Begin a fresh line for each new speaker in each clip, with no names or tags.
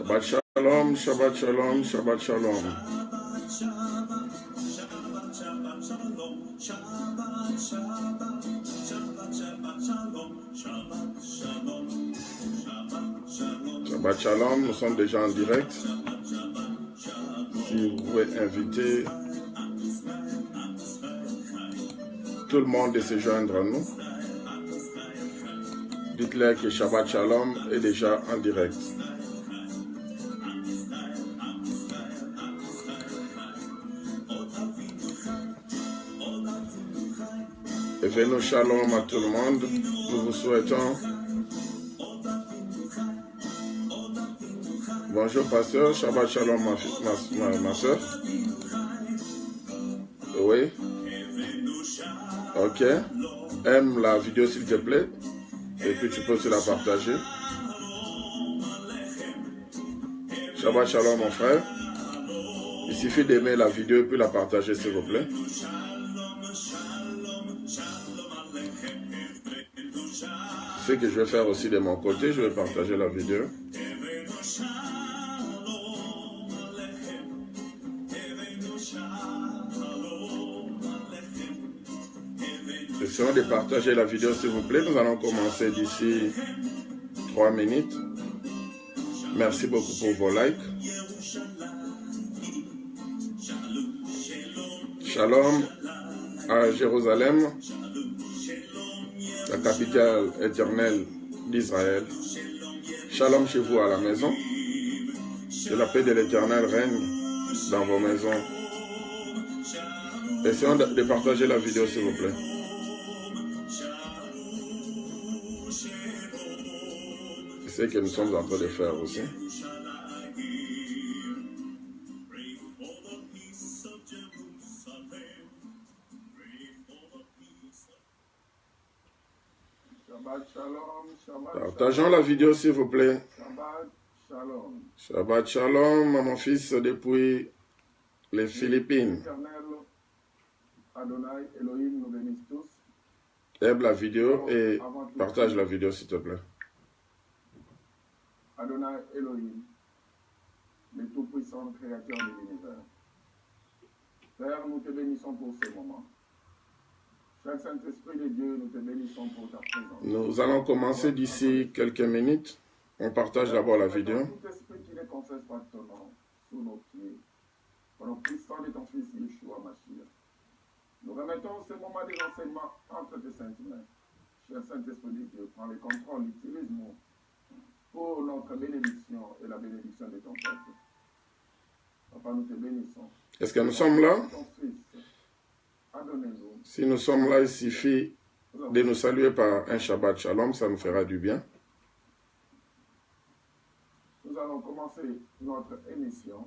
Shabbat shalom, Shabbat shalom, Shabbat shalom. Shabbat shalom, nous sommes déjà en direct. Si vous pouvez inviter tout le monde de se joindre à nous, dites-leur que Shabbat shalom est déjà en direct. Et venez shalom à tout le monde. Nous vous souhaitons. Bonjour pasteur, Shabbat shalom ma soeur. Oui. Ok. Aime la vidéo s'il te plaît. Et puis tu peux aussi la partager. Shabbat shalom mon frère. Il suffit d'aimer la vidéo et puis la partager s'il vous plaît. Ce que je vais faire aussi de mon côté, je vais partager la vidéo. Essayons de partager la vidéo s'il vous plaît. Nous allons commencer d'ici 3 minutes. Merci beaucoup pour vos likes. Shalom à Jérusalem, la capitale éternelle d'Israël. Shalom chez vous à la maison. Que la paix de l'Éternel règne dans vos maisons. Essayons de partager la vidéo s'il vous plaît. C'est ce que nous sommes en train de faire aussi. Partageons la vidéo s'il vous plaît. Shabbat shalom à mon fils depuis les Philippines. Aime la vidéo et partage la vidéo s'il te plaît.
Adonai Elohim, le tout-puissant créateur de l'univers. Père, nous te bénissons pour ce moment. Cher Saint-Esprit de Dieu, nous te bénissons pour ta présence.
Nous allons commencer d'ici quelques minutes. On partage d'abord la vidéo.
Tout esprit qui ne confesse pas ton nom sous nos pieds, par le puissant de ton Fils Yeshua Mashiach. Nous remettons ce moment des enseignements entre tes saintes mains. Cher Saint-Esprit de Dieu, prends le contrôle, utilise-nous pour notre bénédiction et la bénédiction de ton peuple. Papa, nous te bénissons.
Est-ce que nous sommes là?
Ton Fils, adonnez-nous.
Si nous sommes là, il suffit de nous saluer par un Shabbat Shalom, ça nous fera du bien.
Nous allons commencer notre émission.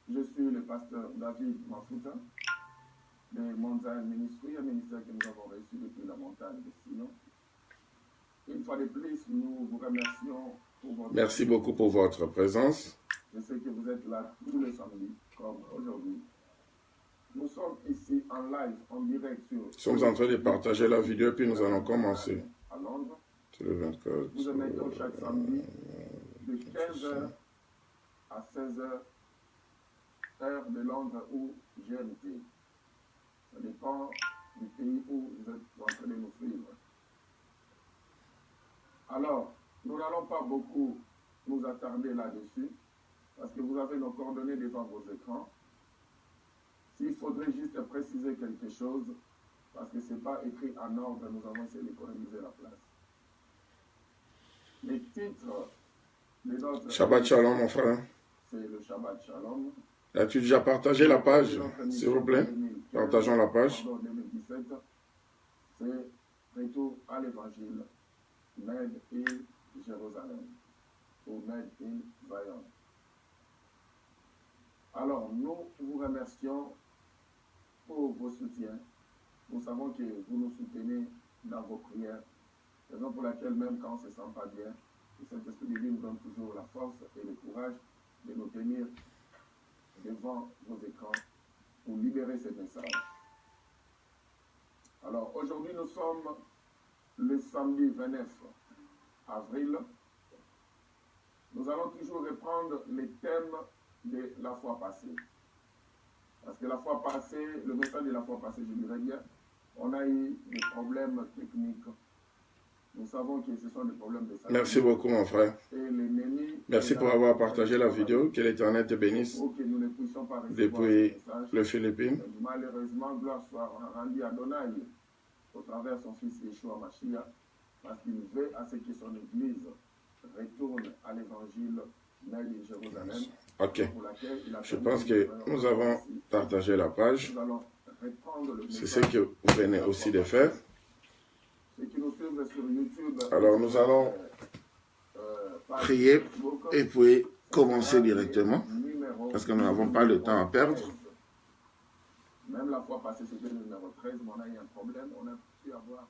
Je suis le pasteur David Mafouta de Mountain Ministry, un ministère que nous avons reçu depuis la montagne de Sion. Une fois de plus, nous vous remercions pour votre...
Merci beaucoup pour votre présence.
Je sais que vous êtes là tous les samedis, comme aujourd'hui. Nous sommes ici en live, en direct sur...
Nous sommes en train de partager la vidéo, puis nous allons commencer.
À Londres.
C'est le 24.
Nous émettons chaque samedi de 15h à 16h, heure de Londres ou GMT. Ça dépend du pays où vous êtes en train de nous suivre. Alors, nous n'allons pas beaucoup nous attarder là-dessus, parce que vous avez nos coordonnées devant vos écrans. S'il faudrait juste préciser quelque chose, parce que ce n'est pas écrit en ordre, nous avons essayé d'économiser la place. Les titres de notre...
Shabbat Shalom, mon frère.
C'est le Shabbat Shalom.
As-tu déjà partagé la page, s'il vous plaît? Partageons la page.
2017, c'est Retour à l'Évangile. Made in Jérusalem ou Made in Zion. Alors, nous vous remercions pour vos soutiens. Nous savons que vous nous soutenez dans vos prières. Raison pour laquelle, même quand on ne se sent pas bien, le Saint-Esprit de Dieu nous donne toujours la force et le courage de nous tenir devant vos écrans pour libérer ces messages. Alors, aujourd'hui, nous sommes le samedi 29 avril Nous allons toujours reprendre les thèmes de la fois passée. Parce que la fois passée, le message de la fois passée, je dirais bien, on a eu des problèmes techniques. Nous savons que ce sont des problèmes de santé.
Merci beaucoup, mon frère. Merci pour avoir partagé la vidéo. Que l'Éternel te bénisse depuis les Philippines.
Malheureusement, gloire soit rendue à Adonai au travers de son fils Yeshua Mashiach, parce qu'il veut à ce que son Église retourne à l'évangile né de Jérusalem.
Ok. Je pense que nous avons partagé la page. C'est ce que vous venez aussi de faire. Alors nous allons prier et puis commencer directement parce que nous n'avons pas le temps à perdre.
Même la fois passée, c'était le numéro 13, mais on a eu un problème, on a pu avoir.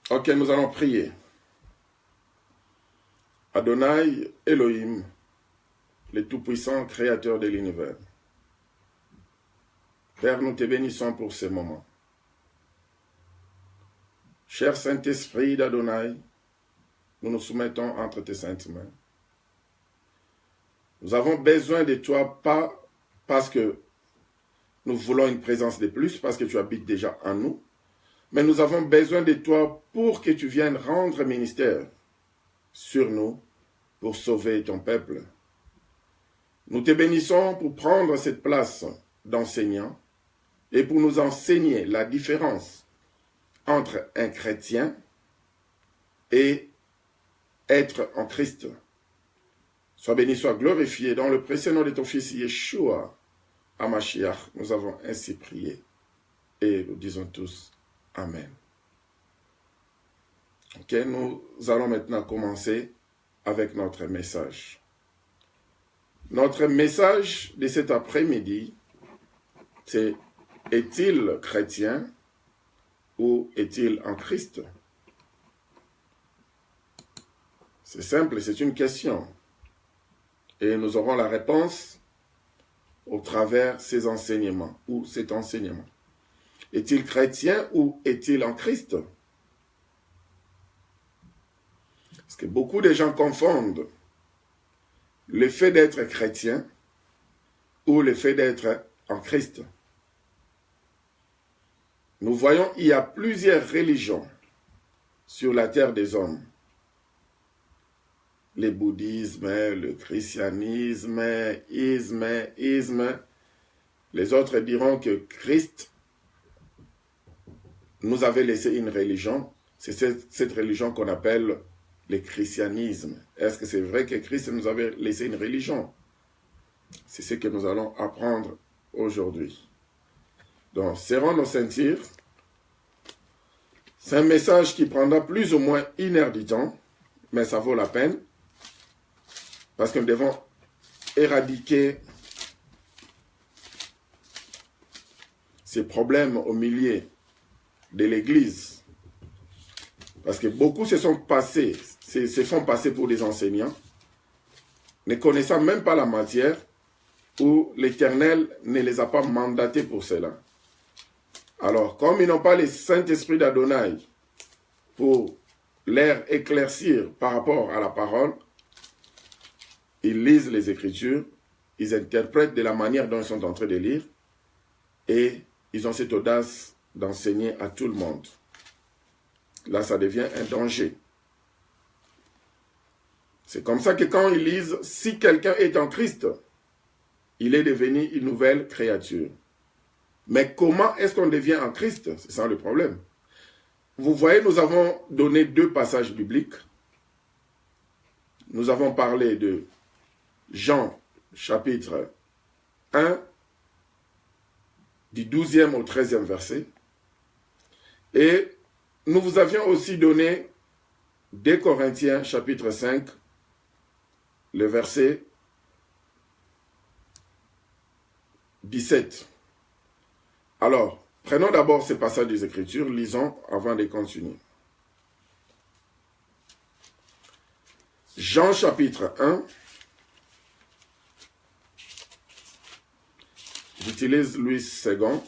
Ok, nous allons prier. Adonai Elohim, le Tout-Puissant Créateur de l'univers. Père, nous te bénissons pour ces moments. Cher Saint-Esprit d'Adonai, nous nous soumettons entre tes saintes mains. Nous avons besoin de toi, pas parce que nous voulons une présence de plus, parce que tu habites déjà en nous, mais nous avons besoin de toi pour que tu viennes rendre ministère sur nous pour sauver ton peuple. Nous te bénissons pour prendre cette place d'enseignant et pour nous enseigner la différence entre un chrétien et être en Christ. Sois béni, sois glorifié dans le précieux nom de ton Fils Yeshua HaMashiach. Nous avons ainsi prié et nous disons tous Amen. Ok, nous allons maintenant commencer avec notre message. Notre message de cet après-midi, c'est « Est-il chrétien ou est-il en Christ ?» C'est simple, c'est une question. Et nous aurons la réponse au travers ces enseignements ou cet enseignement. Est-il chrétien ou est-il en Christ? Parce que beaucoup de gens confondent le fait d'être chrétien ou le fait d'être en Christ. Nous voyons il y a plusieurs religions sur la terre des hommes. Le bouddhisme, le christianisme, isme. Les autres diront que Christ nous avait laissé une religion. C'est cette religion qu'on appelle le christianisme. Est-ce que c'est vrai que Christ nous avait laissé une religion? C'est ce que nous allons apprendre aujourd'hui. Donc, serrons nos ceintures. C'est un message qui prendra plus ou moins 1 heure du temps, mais ça vaut la peine, parce que nous devons éradiquer ces problèmes au milieu de l'Église. Parce que beaucoup se font passer pour des enseignants, ne connaissant même pas la matière, où l'Éternel ne les a pas mandatés pour cela. Alors, comme ils n'ont pas le Saint-Esprit d'Adonai pour leur éclaircir par rapport à la parole, ils lisent les Écritures, ils interprètent de la manière dont ils sont en train de lire, et ils ont cette audace d'enseigner à tout le monde. Là, ça devient un danger. C'est comme ça que quand ils lisent, si quelqu'un est en Christ, il est devenu une nouvelle créature. Mais comment est-ce qu'on devient en Christ? C'est ça le problème. Vous voyez, nous avons donné 2 passages bibliques. Nous avons parlé de Jean, chapitre 1, du 12e au 13e verset. Et nous vous avions aussi donné 2 Corinthiens, chapitre 5, le verset 17. Alors, prenons d'abord ces passages des Écritures, lisons avant de continuer. Jean chapitre 1. J'utilise Louis II.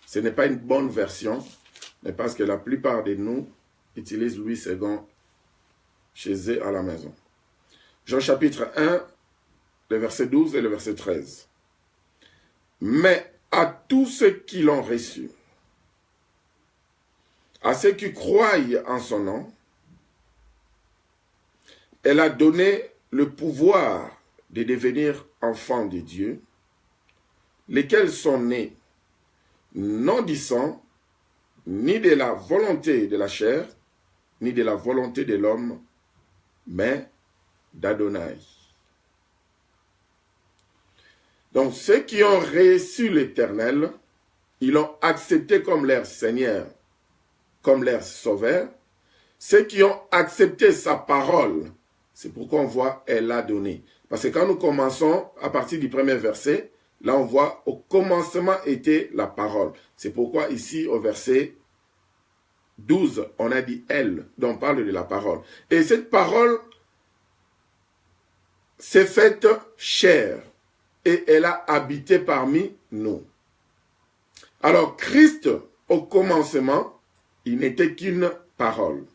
Ce n'est pas une bonne version, mais parce que la plupart de nous utilisent Louis II chez eux à la maison. Jean chapitre 1, le verset 12 et le verset 13. Mais à tous ceux qui l'ont reçu, à ceux qui croient en son nom, elle a donné le pouvoir de devenir enfants de Dieu, lesquels sont nés non du sang, ni de la volonté de la chair, ni de la volonté de l'homme, mais d'Adonai. Donc ceux qui ont reçu l'Éternel, ils l'ont accepté comme leur Seigneur, comme leur Sauveur. Ceux qui ont accepté sa parole, c'est pourquoi on voit « elle a donné ». Parce que quand nous commençons à partir du premier verset, là on voit « au commencement était la parole ». C'est pourquoi ici au verset 12, on a dit « elle », donc on parle de la parole. Et cette parole s'est faite chair et elle a habité parmi nous. Alors Christ, au commencement, il n'était qu'une parole.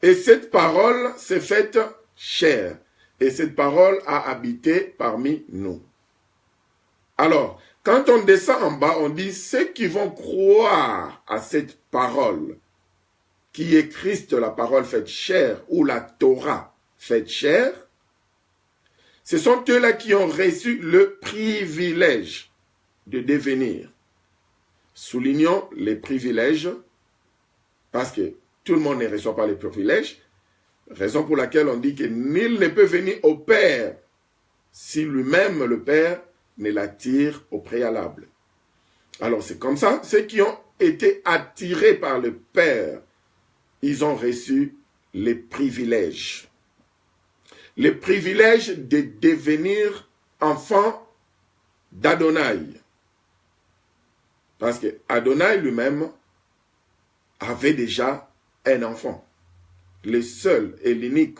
Et cette parole s'est faite chair. Et cette parole a habité parmi nous. Alors, quand on descend en bas, on dit ceux qui vont croire à cette parole, qui est Christ, la parole faite chair, ou la Torah faite chair, ce sont eux-là qui ont reçu le privilège de devenir. Soulignons les privilèges, parce que tout le monde ne reçoit pas les privilèges, raison pour laquelle on dit que nul ne peut venir au Père si lui-même, le Père, ne l'attire au préalable. Alors c'est comme ça, ceux qui ont été attirés par le Père, ils ont reçu les privilèges. Les privilèges de devenir enfants d'Adonai. Parce que Adonai lui-même avait déjà un enfant. Le seul et l'unique,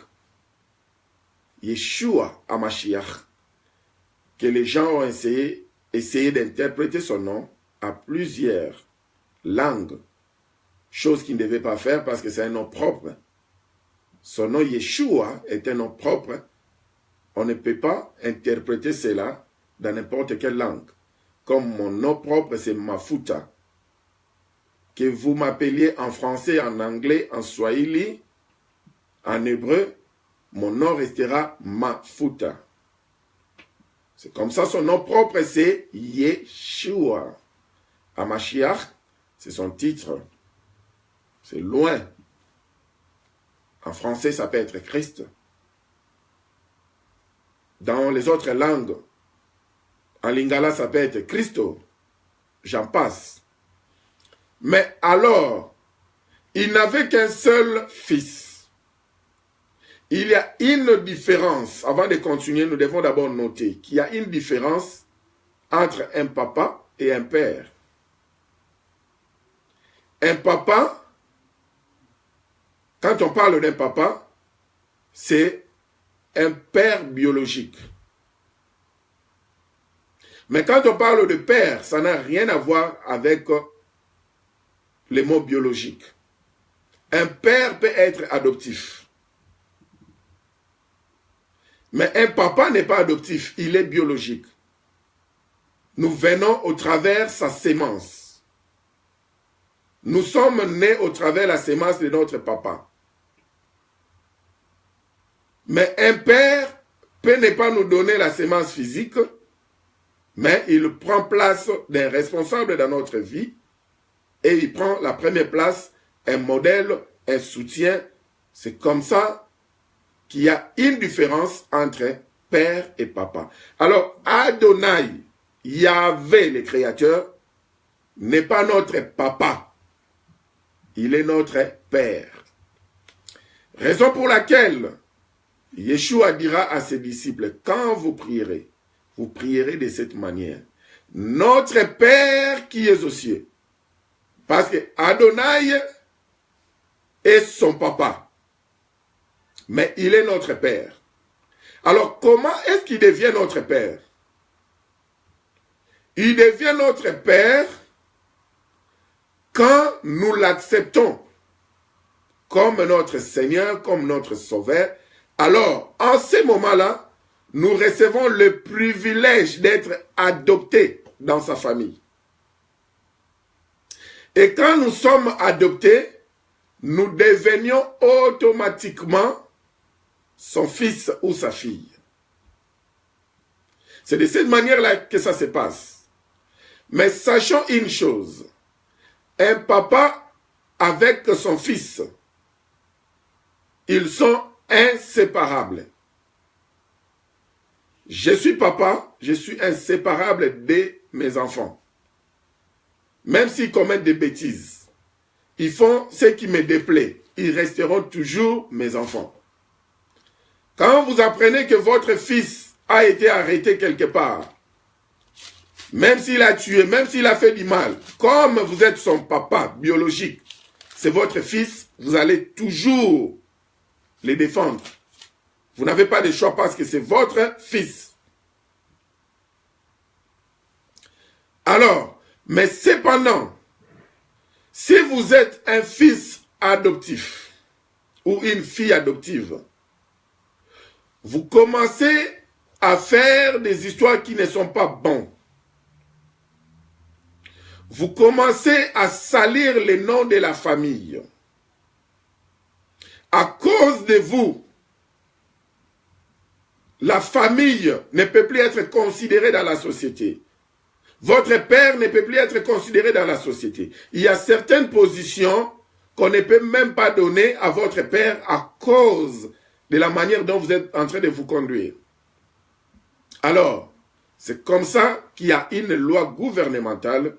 Yeshua HaMashiach, que les gens ont essayé d'interpréter son nom à plusieurs langues, chose qu'ils ne devaient pas faire parce que c'est un nom propre. Son nom Yeshua est un nom propre. On ne peut pas interpréter cela dans n'importe quelle langue. Comme mon nom propre, c'est Mafuta. Que vous m'appeliez en français, en anglais, en swahili, en hébreu, mon nom restera Mafuta. C'est comme ça, son nom propre, c'est Yeshua. HaMashiach, c'est son titre. C'est loin. En français, ça peut être Christ. Dans les autres langues, en lingala, ça peut être Christo. J'en passe. Mais alors, il n'avait qu'un seul fils. Il y a une différence. Avant de continuer, nous devons d'abord noter qu'il y a une différence entre un papa et un père. Un papa, quand on parle d'un papa, c'est un père biologique. Mais quand on parle de père, ça n'a rien à voir avec les mots biologiques. Un père peut être adoptif. Mais un papa n'est pas adoptif, il est biologique. Nous venons au travers sa sémence. Nous sommes nés au travers la sémence de notre papa. Mais un père peut ne pas nous donner la sémence physique, mais il prend place d'un responsable dans notre vie et il prend la première place, un modèle, un soutien. C'est comme ça qu'il y a une différence entre père et papa. Alors, Adonai, Yahvé, le Créateur, n'est pas notre papa. Il est notre père. Raison pour laquelle Yeshua dira à ses disciples, quand vous prierez de cette manière. Notre Père qui est aux cieux. Parce que Adonai est son papa. Mais il est notre Père. Alors comment est-ce qu'il devient notre Père? Il devient notre Père quand nous l'acceptons comme notre Seigneur, comme notre Sauveur, alors, en ces moments-là, nous recevons le privilège d'être adoptés dans sa famille. Et quand nous sommes adoptés, nous devenions automatiquement son fils ou sa fille. C'est de cette manière-là que ça se passe. Mais sachons une chose, un papa avec son fils, ils sont inséparables. Je suis papa, je suis inséparable de mes enfants. Même s'ils commettent des bêtises, ils font ce qui me déplaît, ils resteront toujours mes enfants. Quand vous apprenez que votre fils a été arrêté quelque part, même s'il a tué, même s'il a fait du mal, comme vous êtes son papa biologique, c'est votre fils, vous allez toujours les défendre. Vous n'avez pas de choix parce que c'est votre fils. Alors, mais cependant, si vous êtes un fils adoptif ou une fille adoptive, vous commencez à faire des histoires qui ne sont pas bonnes. Vous commencez à salir le nom de la famille. À cause de vous, la famille ne peut plus être considérée dans la société. Votre père ne peut plus être considéré dans la société. Il y a certaines positions qu'on ne peut même pas donner à votre père à cause de la manière dont vous êtes en train de vous conduire. Alors, c'est comme ça qu'il y a une loi gouvernementale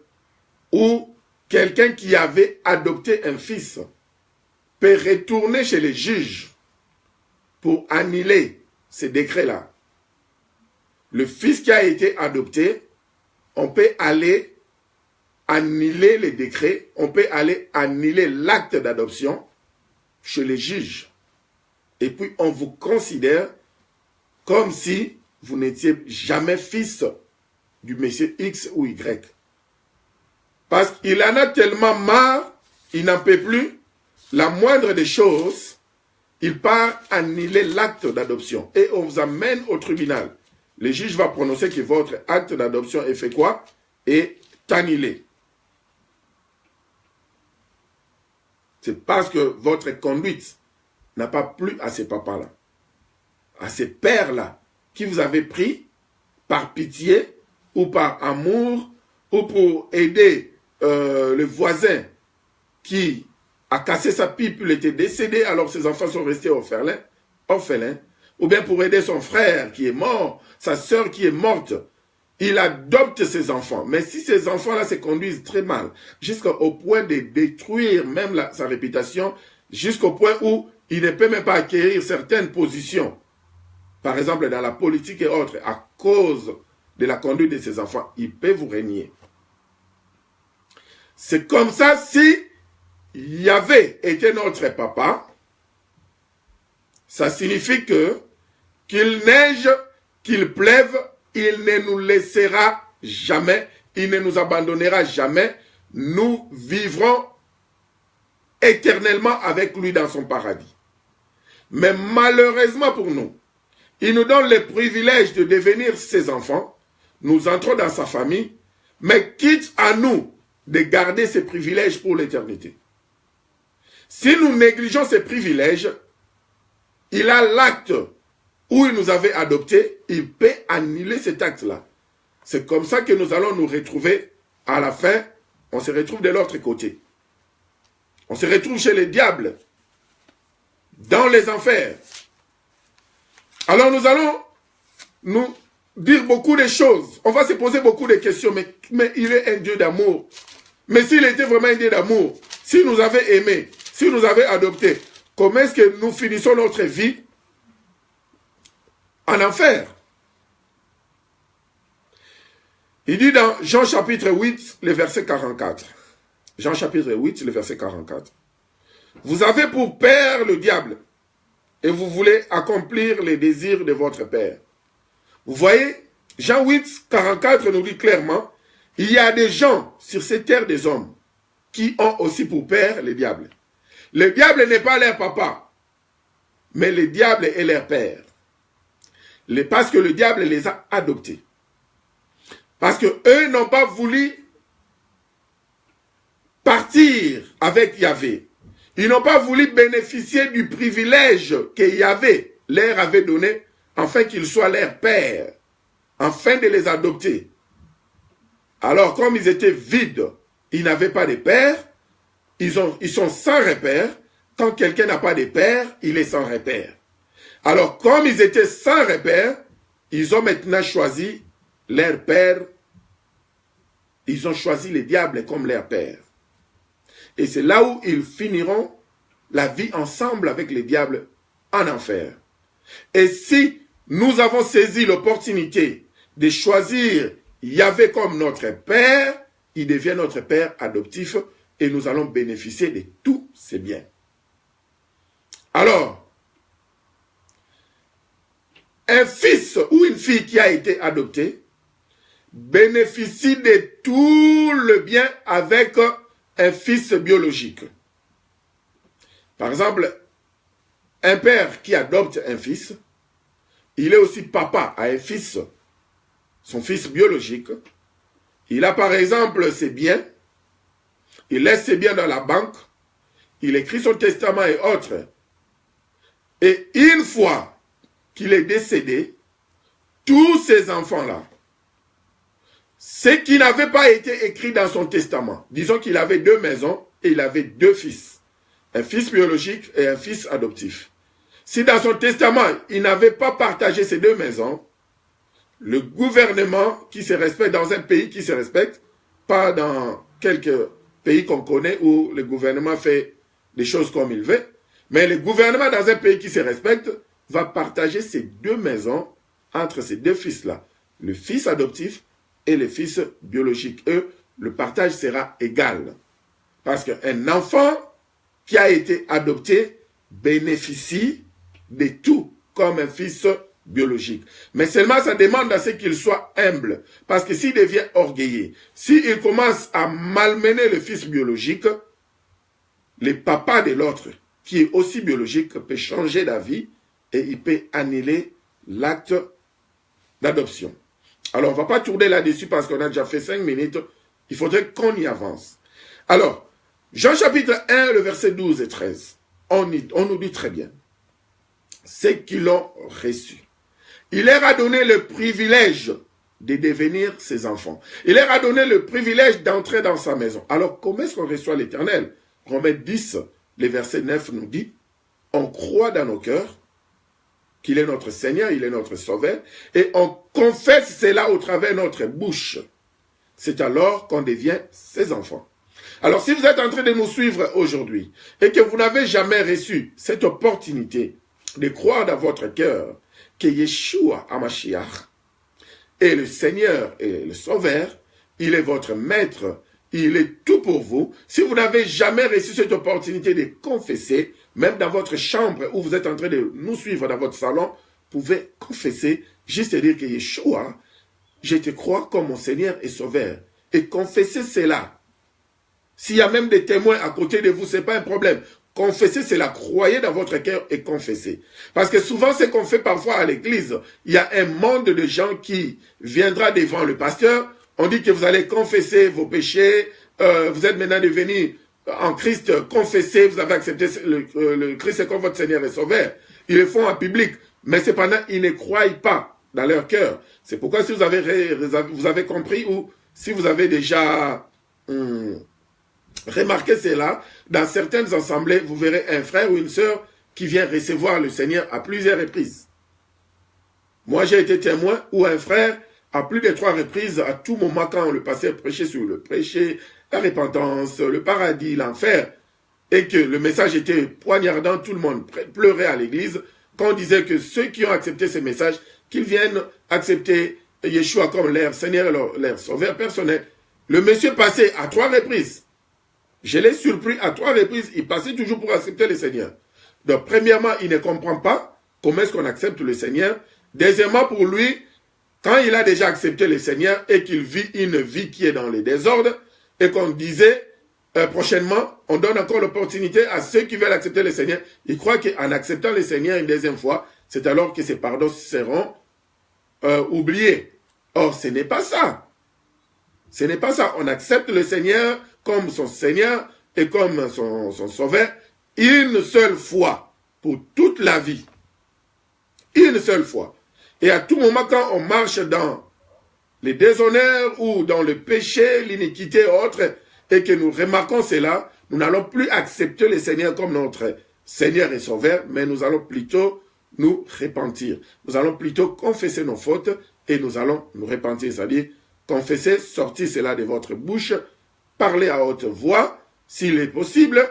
où quelqu'un qui avait adopté un fils peut retourner chez les juges pour annuler ces décrets-là. Le fils qui a été adopté, on peut aller annuler les décrets, on peut aller annuler l'acte d'adoption chez les juges. Et puis on vous considère comme si vous n'étiez jamais fils du monsieur X ou Y. Parce qu'il en a tellement marre, il n'en peut plus, la moindre des choses, il part annuler l'acte d'adoption. Et on vous amène au tribunal. Le juge va prononcer que votre acte d'adoption est fait quoi? Est annulé. C'est parce que votre conduite n'a pas plu à ces papas-là, à ces pères-là, qui vous avez pris par pitié ou par amour ou pour aider le voisin qui a cassé sa pipe, il était décédé, alors ses enfants sont restés orphelins, ou bien pour aider son frère qui est mort, sa sœur qui est morte, il adopte ses enfants. Mais si ces enfants-là se conduisent très mal, jusqu'au point de détruire même sa réputation, jusqu'au point où il ne peut même pas acquérir certaines positions, par exemple dans la politique et autres, à cause de la conduite de ses enfants, il peut vous régner. C'est comme ça, si Yahvé était notre papa, ça signifie que qu'il neige, qu'il pleuve, il ne nous laissera jamais, il ne nous abandonnera jamais, nous vivrons éternellement avec lui dans son paradis. Mais malheureusement pour nous, il nous donne le privilège de devenir ses enfants, nous entrons dans sa famille, mais quitte à nous de garder ces privilèges pour l'éternité. Si nous négligeons ces privilèges, il a l'acte où il nous avait adoptés, il peut annuler cet acte-là. C'est comme ça que nous allons nous retrouver à la fin, on se retrouve de l'autre côté. On se retrouve chez les diables, dans les enfers. Alors nous allons nous dire beaucoup de choses. On va se poser beaucoup de questions, mais il est un Dieu d'amour. Mais s'il était vraiment un Dieu d'amour, s'il nous avait aimés, s'il nous avait adoptés, comment est-ce que nous finissons notre vie en enfer? Il dit dans Jean chapitre 8, le verset 44. Jean chapitre 8, le verset 44. Vous avez pour père le diable, et vous voulez accomplir les désirs de votre père. Vous voyez, Jean 8, 44 nous dit clairement, il y a des gens sur cette terre des hommes qui ont aussi pour père le diable. Le diable n'est pas leur papa, mais le diable est leur père. Parce que le diable les a adoptés. Parce qu'eux n'ont pas voulu partir avec Yahvé. Ils n'ont pas voulu bénéficier du privilège que Yahvé leur avait donné, afin qu'ils soient leur père, afin de les adopter. Alors, comme ils étaient vides, ils n'avaient pas de père, ils sont sans repère. Quand quelqu'un n'a pas de père, il est sans repère. Alors, comme ils étaient sans repère, ils ont maintenant choisi leur père. Ils ont choisi le diable comme leur père. Et c'est là où ils finiront la vie ensemble avec le diable en enfer. Et si nous avons saisi l'opportunité de choisir Yahvé comme notre père, il devient notre père adoptif et nous allons bénéficier de tous ses biens. Alors, un fils ou une fille qui a été adopté bénéficie de tout le bien avec un fils biologique. Par exemple, un père qui adopte un fils, il est aussi papa à un fils, son fils biologique. Il a par exemple ses biens, il laisse ses biens dans la banque, il écrit son testament et autres. Et une fois qu'il est décédé, tous ces enfants-là, ce qui n'avait pas été écrit dans son testament, disons qu'il avait 2 maisons et il avait 2 fils, un fils biologique et un fils adoptif. Si dans son testament, il n'avait pas partagé ces 2 maisons, le gouvernement qui se respecte dans un pays qui se respecte, pas dans quelques pays qu'on connaît où le gouvernement fait des choses comme il veut, mais le gouvernement dans un pays qui se respecte va partager ces 2 maisons entre ces 2 fils-là, le fils adoptif et le fils biologique. Eux, le partage sera égal. Parce qu'un enfant qui a été adopté bénéficie de tout comme un fils biologique. Mais seulement ça demande à ce qu'il soit humble. Parce que s'il devient orgueilleux, s'il commence à malmener le fils biologique, le papa de l'autre, qui est aussi biologique, peut changer d'avis et il peut annuler l'acte d'adoption. Alors, on ne va pas tourner là-dessus parce qu'on a déjà fait 5 minutes. Il faudrait qu'on y avance. Alors, Jean chapitre 1, le verset 12 et 13. On nous dit très bien. Ceux qui l'ont reçu. Il leur a donné le privilège de devenir ses enfants. Il leur a donné le privilège d'entrer dans sa maison. Alors, comment est-ce qu'on reçoit l'Éternel? Romains 10, le verset 9 nous dit, on croit dans nos cœurs qu'il est notre Seigneur, il est notre Sauveur, et on confesse cela au travers de notre bouche. C'est alors qu'on devient ses enfants. Alors, si vous êtes en train de nous suivre aujourd'hui, et que vous n'avez jamais reçu cette opportunité de croire dans votre cœur que Yeshua HaMashiach est le Seigneur et le Sauveur, il est votre maître, il est tout pour vous. Si vous n'avez jamais reçu cette opportunité de confesser, même dans votre chambre où vous êtes en train de nous suivre dans votre salon, vous pouvez confesser, juste dire que Yeshua, je te crois comme mon Seigneur et Sauveur. Et confessez cela. S'il y a même des témoins à côté de vous, ce n'est pas un problème. Confessez cela, croyez dans votre cœur et confessez. Parce que souvent, ce qu'on fait parfois à l'église, il y a un monde de gens qui viendra devant le pasteur. On dit que vous allez confesser vos péchés, vous êtes maintenant devenus en Christ, confessez, vous avez accepté le Christ comme votre Seigneur et Sauveur. Ils le font en public, mais cependant, ils ne croient pas dans leur cœur. C'est pourquoi si vous avez compris ou si vous avez déjà remarqué cela, dans certaines assemblées, vous verrez un frère ou une sœur qui vient recevoir le Seigneur à plusieurs reprises. Moi, j'ai été témoin où un frère, à plus de 3 reprises, à tout moment, quand le pasteur prêchait sur le péché, la repentance, le paradis, l'enfer, et que le message était poignardant, tout le monde pleurait à l'église, quand on disait que ceux qui ont accepté ce message, qu'ils viennent accepter Yeshua comme leur Seigneur et leur Sauveur personnel. Le monsieur passait à 3 reprises. Je l'ai surpris à 3 reprises, il passait toujours pour accepter le Seigneur. Donc, premièrement, il ne comprend pas comment est-ce qu'on accepte le Seigneur. Deuxièmement, pour lui, quand il a déjà accepté le Seigneur et qu'il vit une vie qui est dans le désordre, et qu'on disait, prochainement, on donne encore l'opportunité à ceux qui veulent accepter le Seigneur. Ils croient qu'en acceptant le Seigneur une deuxième fois, c'est alors que ces pardons seront oubliés. Or, ce n'est pas ça. Ce n'est pas ça. On accepte le Seigneur comme son Seigneur et comme son Sauveur une seule fois pour toute la vie. Une seule fois. Et à tout moment, quand on marche dans les déshonneurs ou dans le péché, l'iniquité et autres, et que nous remarquons cela, nous n'allons plus accepter le Seigneur comme notre Seigneur et Sauveur, mais nous allons plutôt nous repentir. Nous allons plutôt confesser nos fautes et nous allons nous repentir, c'est-à-dire confesser, sortir cela de votre bouche, parler à haute voix, s'il est possible,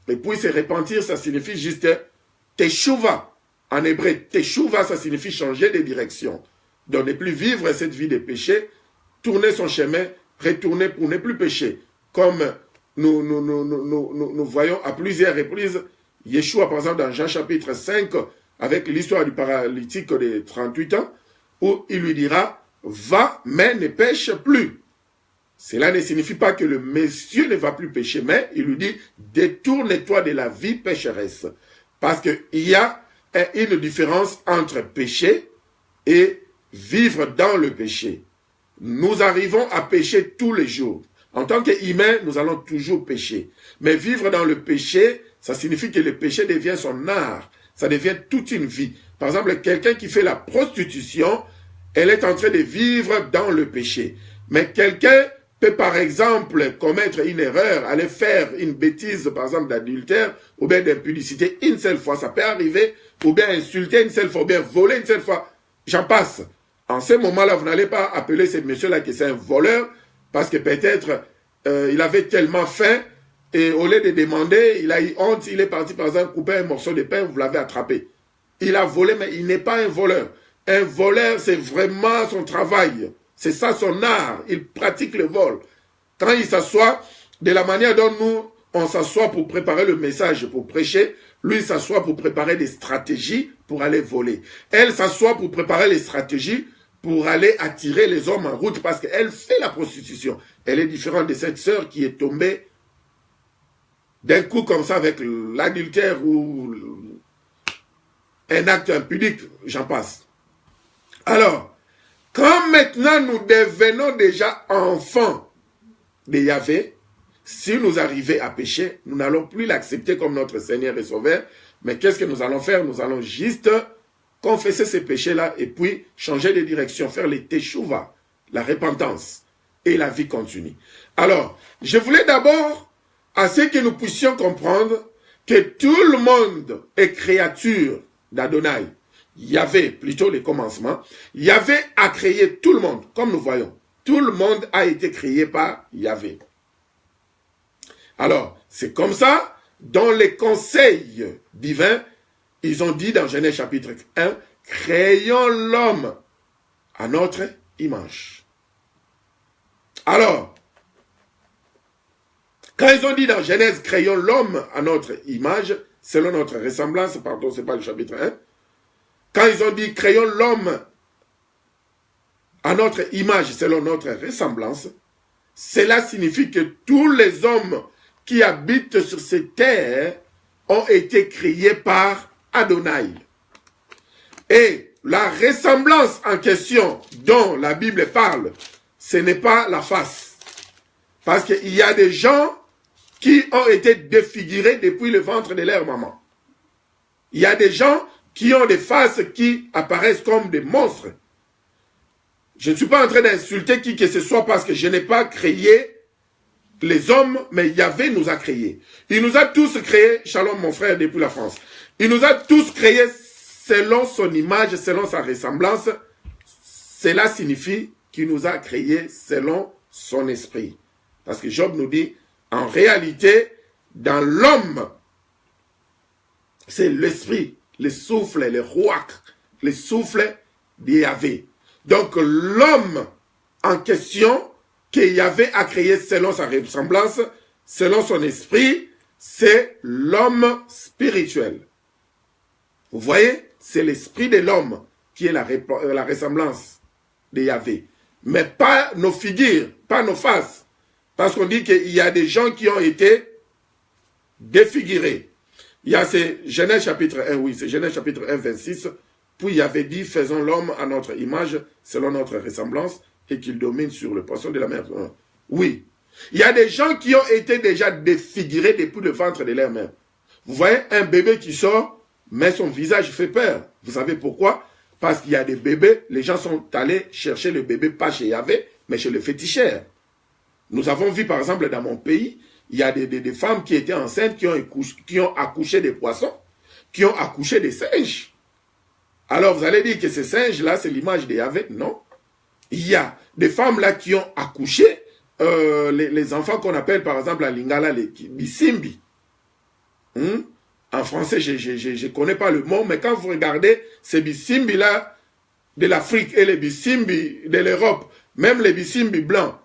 et puis se repentir, ça signifie juste teshuva. En hébreu, teshuva, ça signifie changer de direction. Donc ne plus vivre cette vie de péché, tourner son chemin, retourner pour ne plus pécher. Comme nous voyons à plusieurs reprises, Yeshua, par exemple, dans Jean chapitre 5, avec l'histoire du paralytique de 38 ans, où il lui dira, va, mais ne pêche plus. Cela ne signifie pas que le monsieur ne va plus pécher, mais il lui dit, détourne-toi de la vie pécheresse. Parce qu'il y a une différence entre pécher et vivre dans le péché. Nous arrivons à pécher tous les jours. En tant qu'humains, nous allons toujours pécher. Mais vivre dans le péché, ça signifie que le péché devient son art. Ça devient toute une vie. Par exemple, quelqu'un qui fait la prostitution, elle est en train de vivre dans le péché. Mais quelqu'un peut, par exemple, commettre une erreur, aller faire une bêtise, par exemple, d'adultère ou bien d'impudicité une seule fois. Ça peut arriver, ou bien insulter une seule fois, ou bien voler une seule fois. J'en passe. En ce moment-là, vous n'allez pas appeler ce monsieur-là que c'est un voleur, parce que peut-être il avait tellement faim, et au lieu de demander, il a eu honte, il est parti par exemple couper un morceau de pain, vous l'avez attrapé. Il a volé, mais il n'est pas un voleur. Un voleur, c'est vraiment son travail. C'est ça son art. Il pratique le vol. Quand il s'assoit, de la manière dont nous, on s'assoit pour préparer le message, pour prêcher, lui s'assoit pour préparer des stratégies pour aller voler. Elle s'assoit pour préparer les stratégies pour aller attirer les hommes en route parce qu'elle fait la prostitution. Elle est différente de cette sœur qui est tombée d'un coup comme ça avec l'adultère ou un acte impudique, j'en passe. Alors, quand maintenant nous devenons déjà enfants de Yahvé, si nous arrivons à pécher, nous n'allons plus l'accepter comme notre Seigneur et Sauveur, mais qu'est-ce que nous allons faire? Nous allons juste confesser ces péchés-là et puis changer de direction, faire les teshuva, la repentance et la vie continue. Alors, je voulais d'abord, à ce que nous puissions comprendre que tout le monde est créature d'Adonai. Yahvé, plutôt les commencements, Yahvé a créé tout le monde, comme nous voyons. Tout le monde a été créé par Yahvé. Alors, c'est comme ça, dans les conseils divins, ils ont dit dans Genèse chapitre 1, créons l'homme à notre image. Alors, quand ils ont dit dans Genèse, créons l'homme à notre image, selon notre ressemblance, pardon, c'est pas le chapitre 1, quand ils ont dit créons l'homme à notre image, selon notre ressemblance, cela signifie que tous les hommes qui habitent sur cette terre ont été créés par Adonai. Et la ressemblance en question dont la Bible parle, ce n'est pas la face. Parce qu'il y a des gens qui ont été défigurés depuis le ventre de leur maman. Il y a des gens qui ont des faces qui apparaissent comme des monstres. Je ne suis pas en train d'insulter qui que ce soit parce que je n'ai pas créé les hommes, mais Yahvé nous a créés. Il nous a tous créés, shalom mon frère depuis la France, il nous a tous créés selon son image, selon sa ressemblance. Cela signifie qu'il nous a créés selon son esprit. Parce que Job nous dit, en réalité, dans l'homme, c'est l'esprit, le souffle, le rouach, le souffle de Yahvé. Donc l'homme en question, que Yahvé a créé selon sa ressemblance, selon son esprit, c'est l'homme spirituel. Vous voyez, c'est l'esprit de l'homme qui est la ressemblance de Yahvé. Mais pas nos figures, pas nos faces. Parce qu'on dit qu'il y a des gens qui ont été défigurés. Il y a Genèse chapitre 1, oui, c'est Genèse chapitre 1, 26. Puis il avait dit, faisons l'homme à notre image, selon notre ressemblance, et qu'il domine sur le poisson de la mer. Oui. Il y a des gens qui ont été déjà défigurés depuis le ventre de leur mère. Vous voyez un bébé qui sort, mais son visage fait peur. Vous savez pourquoi? Parce qu'il y a des bébés, les gens sont allés chercher le bébé pas chez Yahvé, mais chez le féticheur. Nous avons vu par exemple dans mon pays, il y a des femmes qui étaient enceintes, qui ont accouché des poissons, qui ont accouché des singes. Alors vous allez dire que ces singes-là, c'est l'image de Yahvé? Non. Il y a des femmes là qui ont accouché les enfants qu'on appelle par exemple à Lingala, les bisimbi. En français, je ne connais pas le mot, mais quand vous regardez ces bisimbi là de l'Afrique et les bisimbi de l'Europe, même les bisimbi blancs,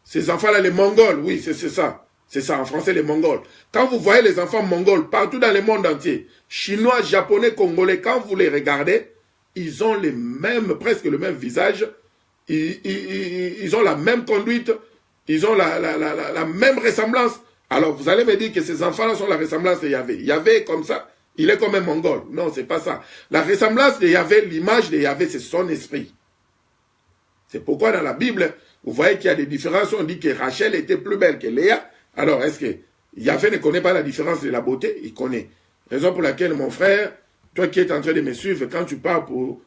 ces enfants-là, les Mongols, oui, c'est ça. C'est ça, en français, les Mongols. Quand vous voyez les enfants mongols partout dans le monde entier, chinois, japonais, congolais, quand vous les regardez, ils ont les mêmes, presque le même visage, ils ont la même conduite, ils ont la même ressemblance. Alors, vous allez me dire que ces enfants-là sont la ressemblance de Yahvé. Yahvé est comme ça, il est comme un Mongol. Non, c'est pas ça. La ressemblance de Yahvé, l'image de Yahvé, c'est son esprit. C'est pourquoi dans la Bible, vous voyez qu'il y a des différences. On dit que Rachel était plus belle que Léa. Alors, est-ce que Yahvé ne connaît pas la différence de la beauté? Il connaît. Raison pour laquelle, mon frère, toi qui es en train de me suivre, quand tu pars pour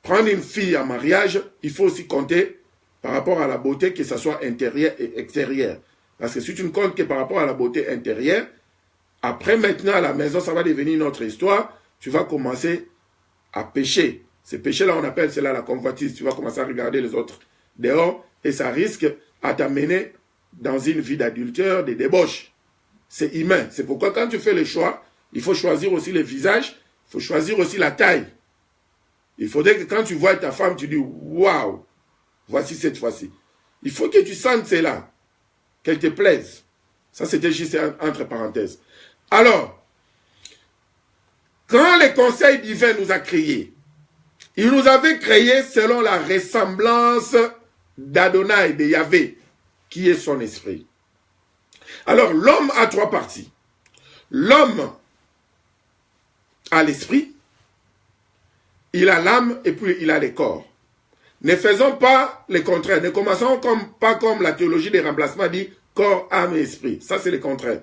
prendre une fille en mariage, il faut aussi compter par rapport à la beauté, que ce soit intérieure et extérieure. Parce que si tu ne comptes que par rapport à la beauté intérieure, après maintenant à la maison, ça va devenir une autre histoire. Tu vas commencer à pécher. Ces péchés-là, on appelle cela la convoitise. Tu vas commencer à regarder les autres dehors et ça risque à t'amener dans une vie d'adultère, de débauche. C'est humain. C'est pourquoi quand tu fais le choix, il faut choisir aussi le visage, il faut choisir aussi la taille. Il faudrait que quand tu vois ta femme, tu dis « Waouh, voici cette fois-ci ». Il faut que tu sentes cela, qu'elle te plaise. Ça, c'était juste entre parenthèses. Alors, quand le conseil divin nous a créés, il nous avait créés selon la ressemblance d'Adonai, de Yahvé, qui est son esprit. Alors, l'homme a trois parties. L'homme a l'esprit, il a l'âme et puis il a le corps. Ne faisons pas le contraire. Ne commençons pas comme la théologie des remplacements dit corps, âme et esprit. Ça, c'est le contraire.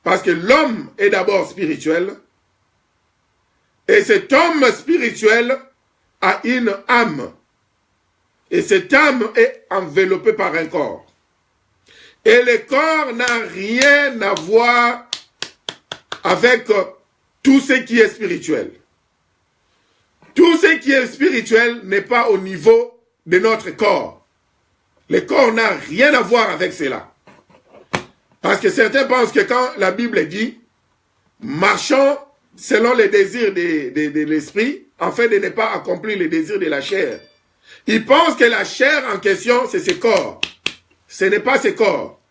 Parce que l'homme est d'abord spirituel et cet homme spirituel a une âme. Et cette âme est enveloppée par un corps. Et le corps n'a rien à voir avec tout ce qui est spirituel. Tout ce qui est spirituel n'est pas au niveau de notre corps. Le corps n'a rien à voir avec cela. Parce que certains pensent que quand la Bible dit « marchons selon les désirs de l'esprit, afin de ne pas accomplir les désirs de la chair », ils pensent que la chair en question, c'est ce corps. Ce n'est pas ce corps.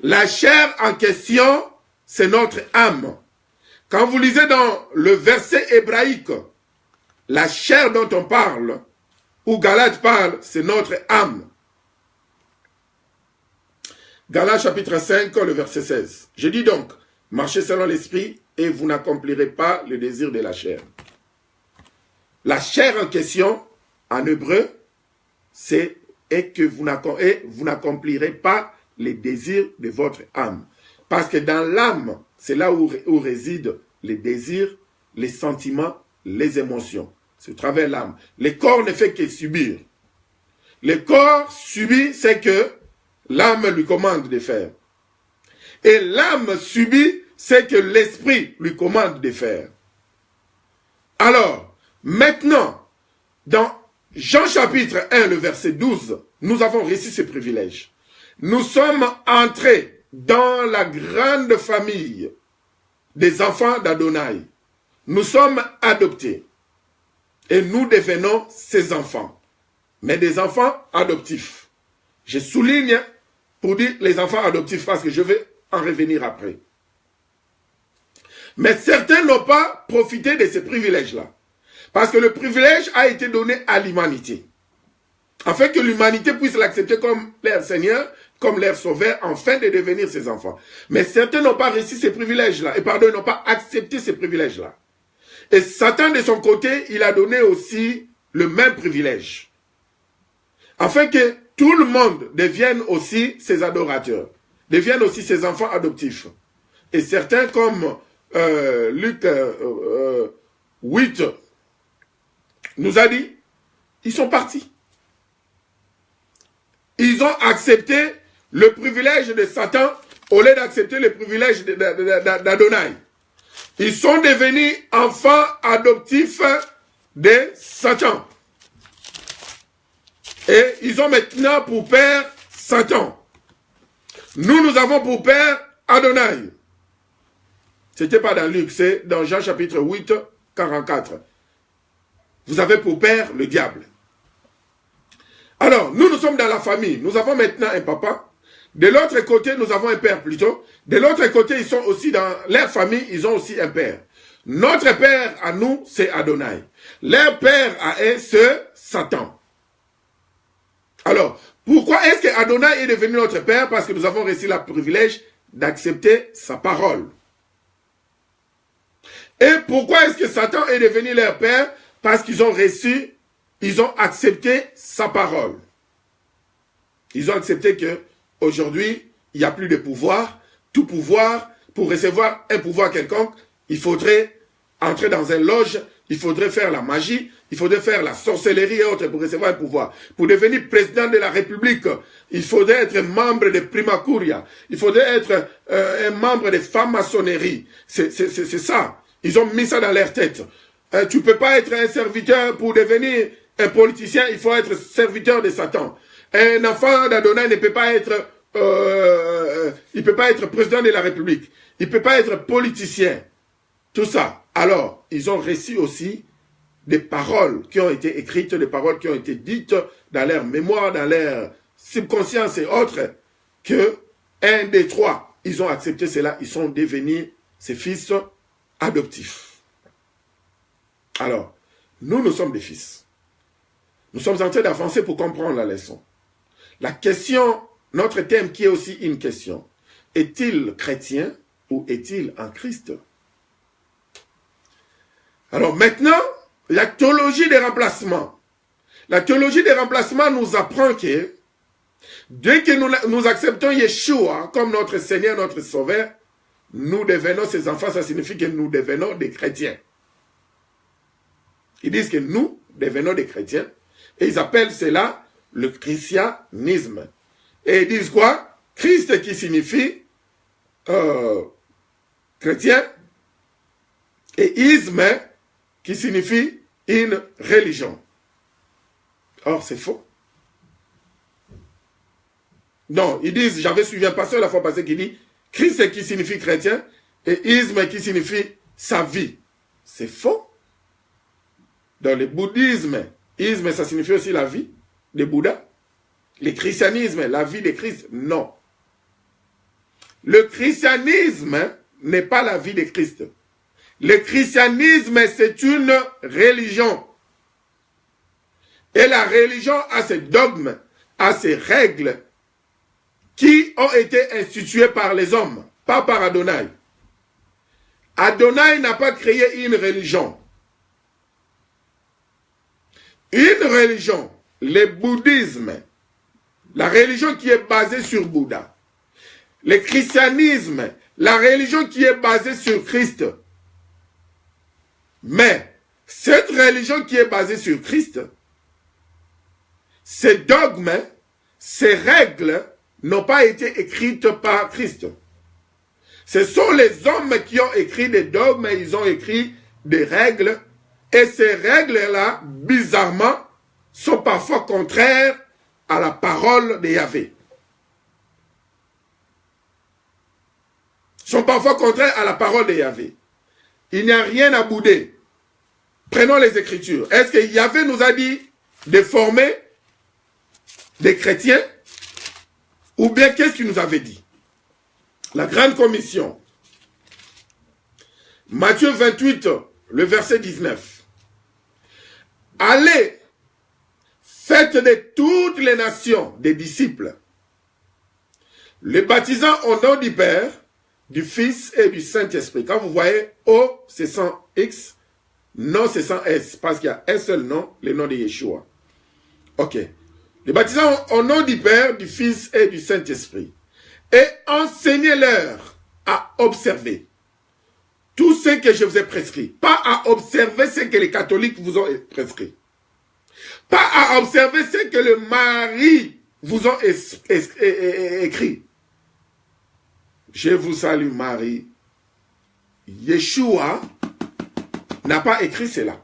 La chair en question, c'est notre âme. Quand vous lisez dans le verset hébraïque, la chair dont on parle, où Galates parle, c'est notre âme. Galates chapitre 5, le verset 16. Je dis donc, marchez selon l'esprit et vous n'accomplirez pas le désir de la chair. La chair en question, en hébreu, c'est et que vous n'accomplirez pas les désirs de votre âme. Parce que dans l'âme, c'est là où résident les désirs, les sentiments, les émotions. C'est au travers de l'âme. Le corps ne fait que subir. Le corps subit ce que l'âme lui commande de faire. Et l'âme subit ce que l'esprit lui commande de faire. Alors, maintenant, dans Jean chapitre 1, le verset 12, nous avons reçu ce privilège. Nous sommes entrés dans la grande famille des enfants d'Adonai. Nous sommes adoptés. Et nous devenons ses enfants. Mais des enfants adoptifs. Je souligne pour dire les enfants adoptifs parce que je vais en revenir après. Mais certains n'ont pas profité de ces privilèges-là. Parce que le privilège a été donné à l'humanité. Afin que l'humanité puisse l'accepter comme leur Seigneur, comme leur sauveur, afin de devenir ses enfants. Mais certains n'ont pas reçu ces privilèges-là, et pardon, ils n'ont pas accepté ces privilèges-là. Et Satan, de son côté, il a donné aussi le même privilège. Afin que tout le monde devienne aussi ses adorateurs, devienne aussi ses enfants adoptifs. Et certains, comme Luc 8 nous a dit, ils sont partis. Ils ont accepté le privilège de Satan au lieu d'accepter le privilège d'Adonai. Ils sont devenus enfants adoptifs de Satan. Et ils ont maintenant pour père Satan. Nous avons pour père Adonai. C'était pas dans Luc, c'est dans Jean chapitre 8, 44. Vous avez pour père le diable. Alors, nous sommes dans la famille. Nous avons maintenant un papa. De l'autre côté, nous avons un père plutôt. De l'autre côté, ils sont aussi dans leur famille, ils ont aussi un père. Notre père à nous, c'est Adonai. Leur père à eux, c'est Satan. Alors, pourquoi est-ce que Adonai est devenu notre père? Parce que nous avons reçu le privilège d'accepter sa parole. Et pourquoi est-ce que Satan est devenu leur père? Parce qu'ils ont reçu, ils ont accepté sa parole. Ils ont accepté que aujourd'hui, il n'y a plus de pouvoir. Tout pouvoir, pour recevoir un pouvoir quelconque, il faudrait entrer dans une loge, il faudrait faire la magie, il faudrait faire la sorcellerie et autres pour recevoir un pouvoir. Pour devenir président de la République, il faudrait être membre de Prima Curia, il faudrait être un membre de franc-maçonnerie. C'est ça. Ils ont mis ça dans leur tête. Tu ne peux pas être un serviteur pour devenir un politicien, il faut être serviteur de Satan. Un enfant d'Adonai ne peut pas être, il peut pas être président de la République. Il ne peut pas être politicien. Tout ça. Alors, ils ont reçu aussi des paroles qui ont été écrites, des paroles qui ont été dites dans leur mémoire, dans leur subconscience et autres, que un des trois, ils ont accepté cela, ils sont devenus ses fils adoptifs. Alors, nous sommes des fils. Nous sommes en train d'avancer pour comprendre la leçon. La question, notre thème qui est aussi une question, est-il chrétien ou est-il en Christ? Alors maintenant, la théologie des remplacements. La théologie des remplacements nous apprend que dès que nous acceptons Yeshua comme notre Seigneur, notre Sauveur, nous devenons ses enfants, ça signifie que nous devenons des chrétiens. Ils disent que nous devenons des chrétiens et ils appellent cela le christianisme. Et ils disent quoi? Christ qui signifie chrétien et isme qui signifie une religion. Or, c'est faux. Non, ils disent, j'avais suivi un pasteur la fois passée qui dit Christ qui signifie chrétien et isme qui signifie sa vie. C'est faux. Dans le bouddhisme, isme ça signifie aussi la vie de Bouddha. Le christianisme, la vie de Christ, non. Le christianisme n'est pas la vie de Christ. Le christianisme, c'est une religion. Et la religion a ses dogmes, a ses règles qui ont été instituées par les hommes, pas par Adonai. Adonai n'a pas créé une religion. Une religion, le bouddhisme, la religion qui est basée sur Bouddha. Le christianisme, la religion qui est basée sur Christ. Mais cette religion qui est basée sur Christ, ces dogmes, ces règles n'ont pas été écrites par Christ. Ce sont les hommes qui ont écrit des dogmes, ils ont écrit des règles, et ces règles-là, bizarrement, sont parfois contraires à la parole de Yahvé. Sont parfois contraires à la parole de Yahvé. Il n'y a rien à bouder. Prenons les Écritures. Est-ce que Yahvé nous a dit de former des chrétiens? Ou bien qu'est-ce qu'il nous avait dit? La grande commission. Matthieu 28, le verset 19. Allez, faites de toutes les nations des disciples. Les baptisant au nom du Père, du Fils et du Saint-Esprit. Quand vous voyez O, c'est sans X, non, c'est sans S, parce qu'il y a un seul nom, le nom de Yeshua. Ok. Les baptisant au nom du Père, du Fils et du Saint-Esprit. Et enseignez-leur à observer tout ce que je vous ai prescrit. Pas à observer ce que les catholiques vous ont prescrit. Pas à observer ce que le mari vous ont écrit. Je vous salue Marie. Yeshua n'a pas écrit cela.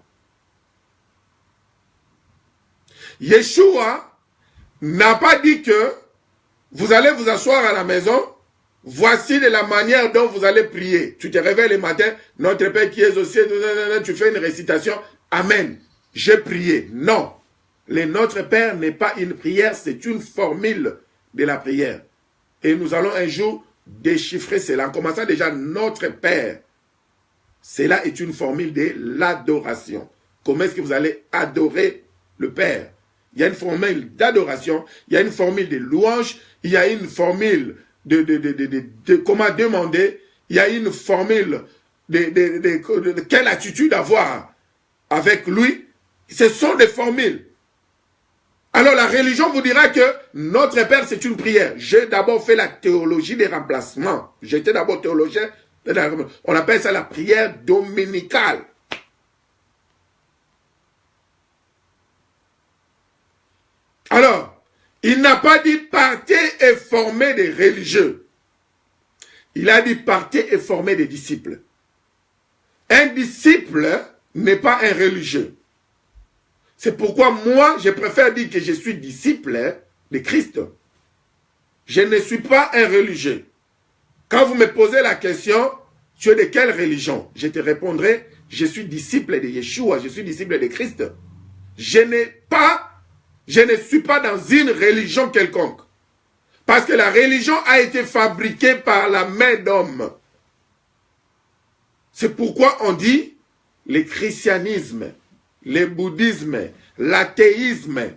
Yeshua n'a pas dit que vous allez vous asseoir à la maison, voici de la manière dont vous allez prier. Tu te réveilles le matin, notre Père qui est aux cieux, tu fais une récitation, Amen, j'ai prié. Non, le Notre Père n'est pas une prière, c'est une formule de la prière. Et nous allons un jour déchiffrer cela, en commençant déjà Notre Père. Cela est une formule de l'adoration. Comment est-ce que vous allez adorer le Père? Il y a une formule d'adoration, il y a une formule de louange, il y a une formule de comment demander, il y a une formule de quelle attitude avoir avec lui. Ce sont des formules. Alors la religion vous dira que Notre Père c'est une prière. J'ai d'abord fait la théologie des remplacements. J'étais d'abord théologien. On appelle ça la prière dominicale. Alors, il n'a pas dit partez et formez des religieux. Il a dit partez et formez des disciples. Un disciple n'est pas un religieux. C'est pourquoi moi, je préfère dire que je suis disciple de Christ. Je ne suis pas un religieux. Quand vous me posez la question, tu es de quelle religion? Je te répondrai, je suis disciple de Yeshua, je suis disciple de Christ. Je ne suis pas dans une religion quelconque. Parce que la religion a été fabriquée par la main d'homme. C'est pourquoi on dit le christianisme, le bouddhisme, l'athéisme.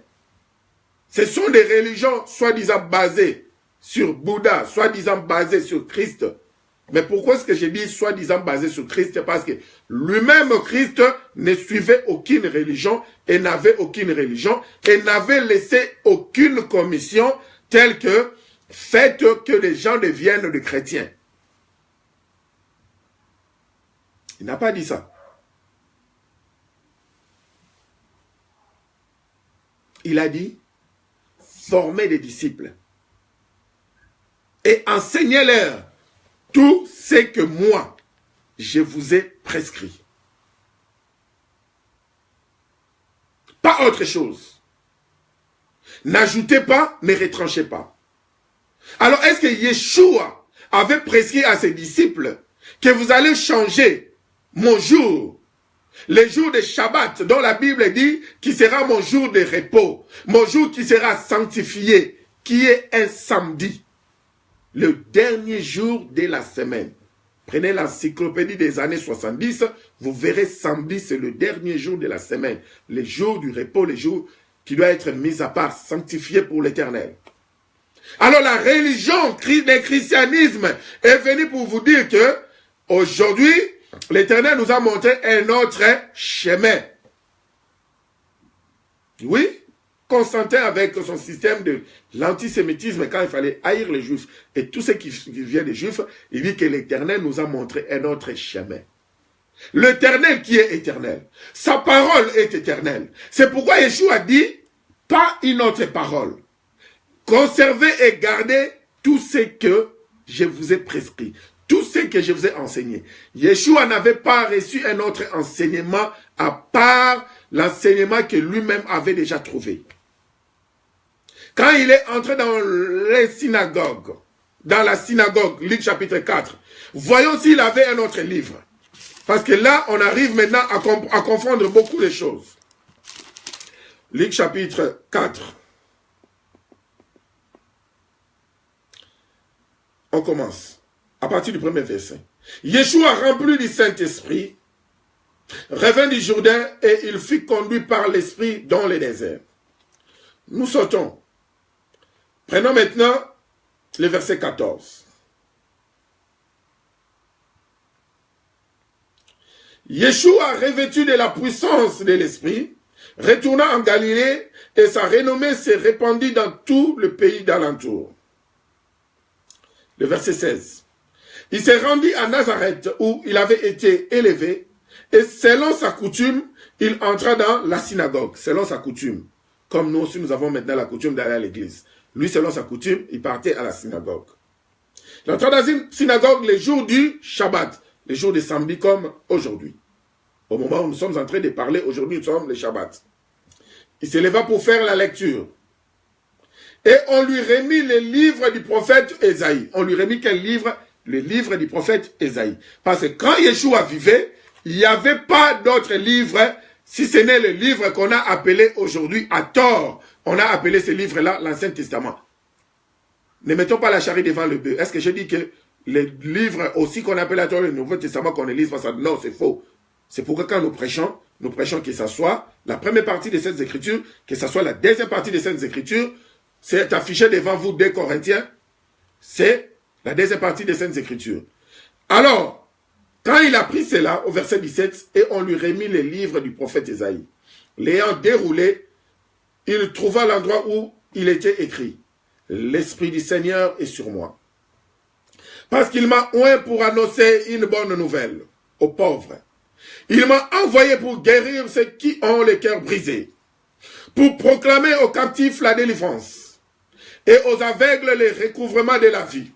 Ce sont des religions soi-disant basées sur Bouddha, soi-disant basées sur Christ. Mais pourquoi est-ce que j'ai dit soi-disant basées sur Christ? Parce que lui-même, Christ, ne suivait aucune religion et n'avait aucune religion et n'avait laissé aucune commission telle que faites que les gens deviennent des chrétiens. Il n'a pas dit ça. Il a dit formez des disciples et enseignez-leur tout ce que moi, je vous ai prescrit. Pas autre chose. N'ajoutez pas, ne retranchez pas. Alors, est-ce que Yeshua avait prescrit à ses disciples que vous allez changer mon jour, le jour de Shabbat, dont la Bible dit qui sera mon jour de repos, mon jour qui sera sanctifié, qui est un samedi, le dernier jour de la semaine. Prenez l'encyclopédie des années 70, vous verrez samedi, c'est le dernier jour de la semaine, le jour du repos, le jour qui doit être mis à part, sanctifié pour l'éternel. Alors la religion, le christianisme est venu pour vous dire que aujourd'hui, l'Éternel nous a montré un autre chemin. Oui, Constantin avec son système de l'antisémitisme, quand il fallait haïr les Juifs et tout ce qui vient des Juifs, il dit que l'Éternel nous a montré un autre chemin. L'Éternel qui est éternel, sa parole est éternelle. C'est pourquoi Yeshua dit, pas une autre parole. Conservez et gardez tout ce que je vous ai prescrit. Tout ce que je vous ai enseigné. Yeshua n'avait pas reçu un autre enseignement à part l'enseignement que lui-même avait déjà trouvé. Quand il est entré dans les synagogues, dans la synagogue, Luc chapitre 4, voyons s'il avait un autre livre. Parce que là, on arrive maintenant à confondre beaucoup de choses. Luc chapitre 4. On commence. À partir du premier verset. Yeshua, rempli du Saint-Esprit, revint du Jourdain et il fut conduit par l'Esprit dans le désert. Nous sautons. Prenons maintenant le verset 14. Yeshua, revêtu de la puissance de l'Esprit, retourna en Galilée et sa renommée s'est répandue dans tout le pays d'alentour. Le verset 16. Il s'est rendu à Nazareth où il avait été élevé et selon sa coutume, il entra dans la synagogue. Selon sa coutume. Comme nous aussi, nous avons maintenant la coutume d'aller à l'église. Lui, selon sa coutume, il partait à la synagogue. Il entra dans une synagogue les jours du Shabbat, les jours de samedi comme aujourd'hui. Au moment où nous sommes en train de parler, aujourd'hui nous sommes le Shabbat. Il s'éleva pour faire la lecture. Et on lui remit le livre du prophète Ésaïe. On lui remit quel livre? Le livre du prophète Ésaïe. Parce que quand Yeshua vivait, il n'y avait pas d'autre livre, si ce n'est le livre qu'on a appelé aujourd'hui à tort. On a appelé ce livre-là l'Ancien Testament. Ne mettons pas la charrue devant le bœuf. Est-ce que je dis que les livres aussi qu'on appelle à tort le Nouveau Testament qu'on ne lise pas ça? Non, c'est faux. C'est pourquoi quand nous prêchons que ça soit la première partie de Saintes Écritures, que ça soit la deuxième partie des Saintes Écritures, c'est affiché devant vous 2 Corinthiens, c'est la deuxième partie des Saintes Écritures. Alors, quand il a pris cela, au verset 17, et on lui remit les livres du prophète Ésaïe, l'ayant déroulé, il trouva l'endroit où il était écrit, « L'Esprit du Seigneur est sur moi, parce qu'il m'a oint pour annoncer une bonne nouvelle aux pauvres. Il m'a envoyé pour guérir ceux qui ont le cœur brisé, pour proclamer aux captifs la délivrance, et aux aveugles le recouvrement de la vie,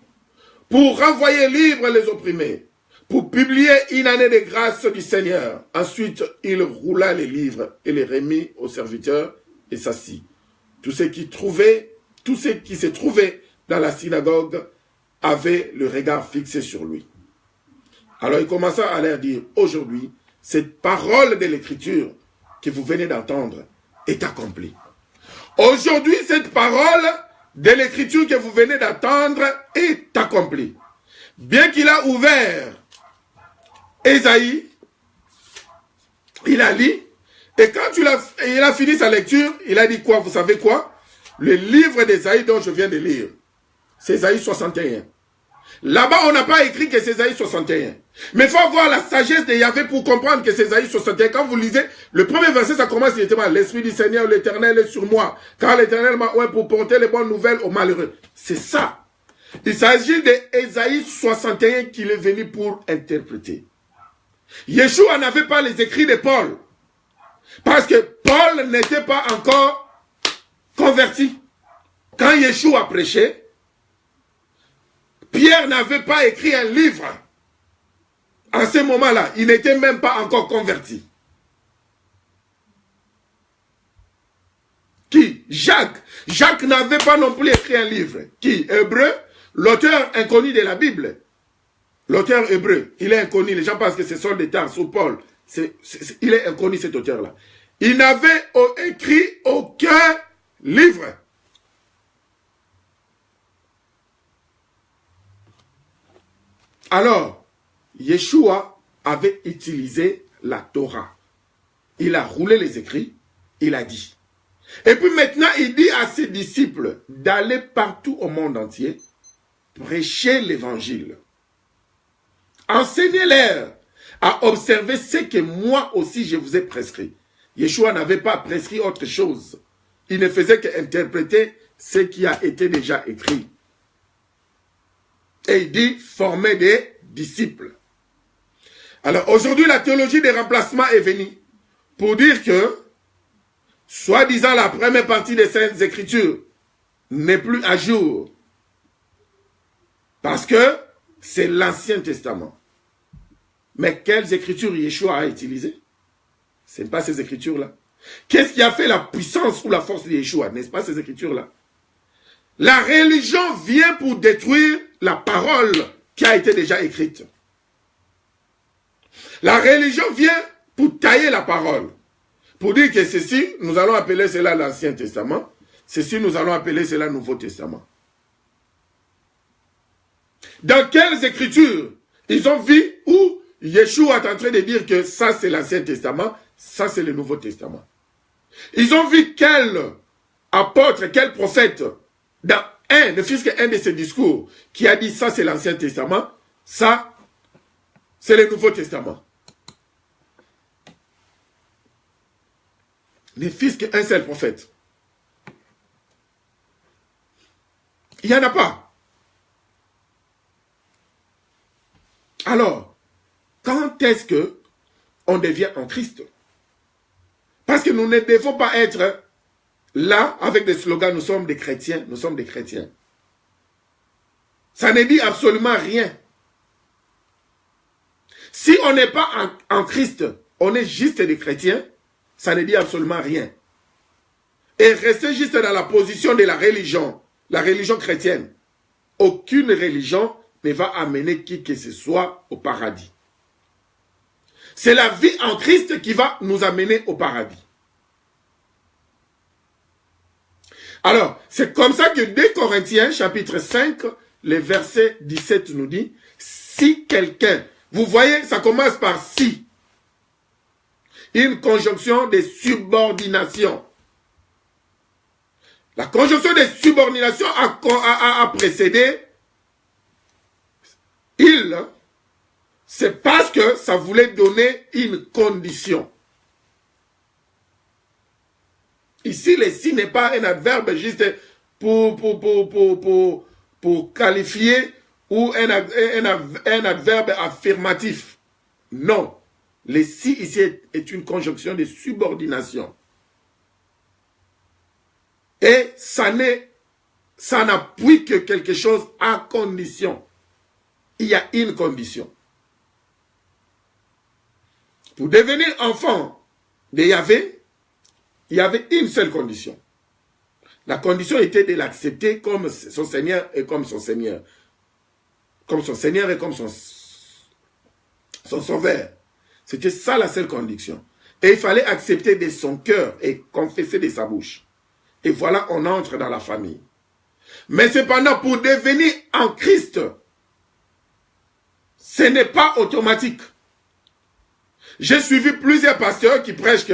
pour renvoyer libres les opprimés, pour publier une année de grâce du Seigneur. » Ensuite, il roula les livres et les remit aux serviteurs et s'assit. Tous ceux qui se trouvaient dans la synagogue avaient le regard fixé sur lui. Alors il commença à leur dire, aujourd'hui, cette parole de l'Écriture que vous venez d'entendre est accomplie. Aujourd'hui, cette parole de l'Écriture que vous venez d'entendre est accomplie. Bien qu'il a ouvert Ésaïe, il a lu, et quand il a fini sa lecture, il a dit quoi? Vous savez quoi? Le livre d'Ésaïe dont je viens de lire, c'est Ésaïe 61. Là-bas, on n'a pas écrit que c'est Ésaïe 61. Mais il faut avoir la sagesse de Yahvé pour comprendre que c'est Ésaïe 61. Quand vous lisez, le premier verset, ça commence directement. L'Esprit du Seigneur, l'Éternel est sur moi. Car l'Éternel m'a oint pour porter les bonnes nouvelles aux malheureux. C'est ça. Il s'agit d'Ésaïe 61 qu'il est venu pour interpréter. Yeshua n'avait pas les écrits de Paul. Parce que Paul n'était pas encore converti. Quand Yeshua prêchait, Pierre n'avait pas écrit un livre. En ce moment-là, il n'était même pas encore converti. Qui? Jacques. Jacques n'avait pas non plus écrit un livre. Qui? Hébreu, l'auteur inconnu de la Bible. L'auteur hébreu, il est inconnu. Les gens pensent que c'est Saul de Tarse ou Paul. Il est inconnu, cet auteur-là. Il n'avait écrit aucun livre. Alors, Yeshua avait utilisé la Torah. Il a roulé les écrits, il a dit. Et puis maintenant, il dit à ses disciples d'aller partout au monde entier, prêcher l'évangile. Enseignez-leur à observer ce que moi aussi je vous ai prescrit. Yeshua n'avait pas prescrit autre chose. Il ne faisait qu'interpréter ce qui a été déjà écrit. Et il dit, former des disciples. Alors aujourd'hui, la théologie des remplacements est venue pour dire que, soi-disant la première partie des Saintes Écritures n'est plus à jour. Parce que c'est l'Ancien Testament. Mais quelles écritures Yeshua a utilisées? Ce n'est pas ces écritures-là. Qu'est-ce qui a fait la puissance ou la force de Yeshua? N'est-ce pas ces écritures-là? La religion vient pour détruire la parole qui a été déjà écrite. La religion vient pour tailler la parole. Pour dire que ceci, nous allons appeler cela l'Ancien Testament. Ceci, nous allons appeler cela Nouveau Testament. Dans quelles écritures ils ont vu où Yeshua est en train de dire que ça c'est l'Ancien Testament, ça c'est le Nouveau Testament. Ils ont vu quel apôtre, quel prophète, dans ne fût-ce qu'un de ses discours qui a dit ça c'est l'Ancien Testament, ça c'est le Nouveau Testament. Ne fût-ce qu'un seul prophète. Il n'y en a pas. Alors, quand est-ce que on devient en Christ? Parce que nous ne devons pas être là avec des slogans, nous sommes des chrétiens, nous sommes des chrétiens. Ça ne dit absolument rien. Si on n'est pas en Christ, on est juste des chrétiens, ça ne dit absolument rien. Et rester juste dans la position de la religion chrétienne, aucune religion ne va amener qui que ce soit au paradis. C'est la vie en Christ qui va nous amener au paradis. Alors, c'est comme ça que 2 Corinthiens, chapitre 5, le verset 17 nous dit, si quelqu'un, vous voyez, ça commence par si. Une conjonction de subordination. La conjonction de subordination a précédé il. C'est parce que ça voulait donner une condition. Ici, le si n'est pas un adverbe juste pour qualifier ou un adverbe affirmatif. Non. Le si ici est une conjonction de subordination. Et ça n'appuie que quelque chose à condition. Il y a une condition. Pour devenir enfant de Yahvé, il y avait une seule condition. La condition était de l'accepter comme son Seigneur et comme son Seigneur. Comme son Seigneur et comme son Sauveur. C'était ça la seule condition. Et il fallait accepter de son cœur et confesser de sa bouche. Et voilà, on entre dans la famille. Mais cependant, pour devenir en Christ, ce n'est pas automatique. J'ai suivi plusieurs pasteurs qui prêchent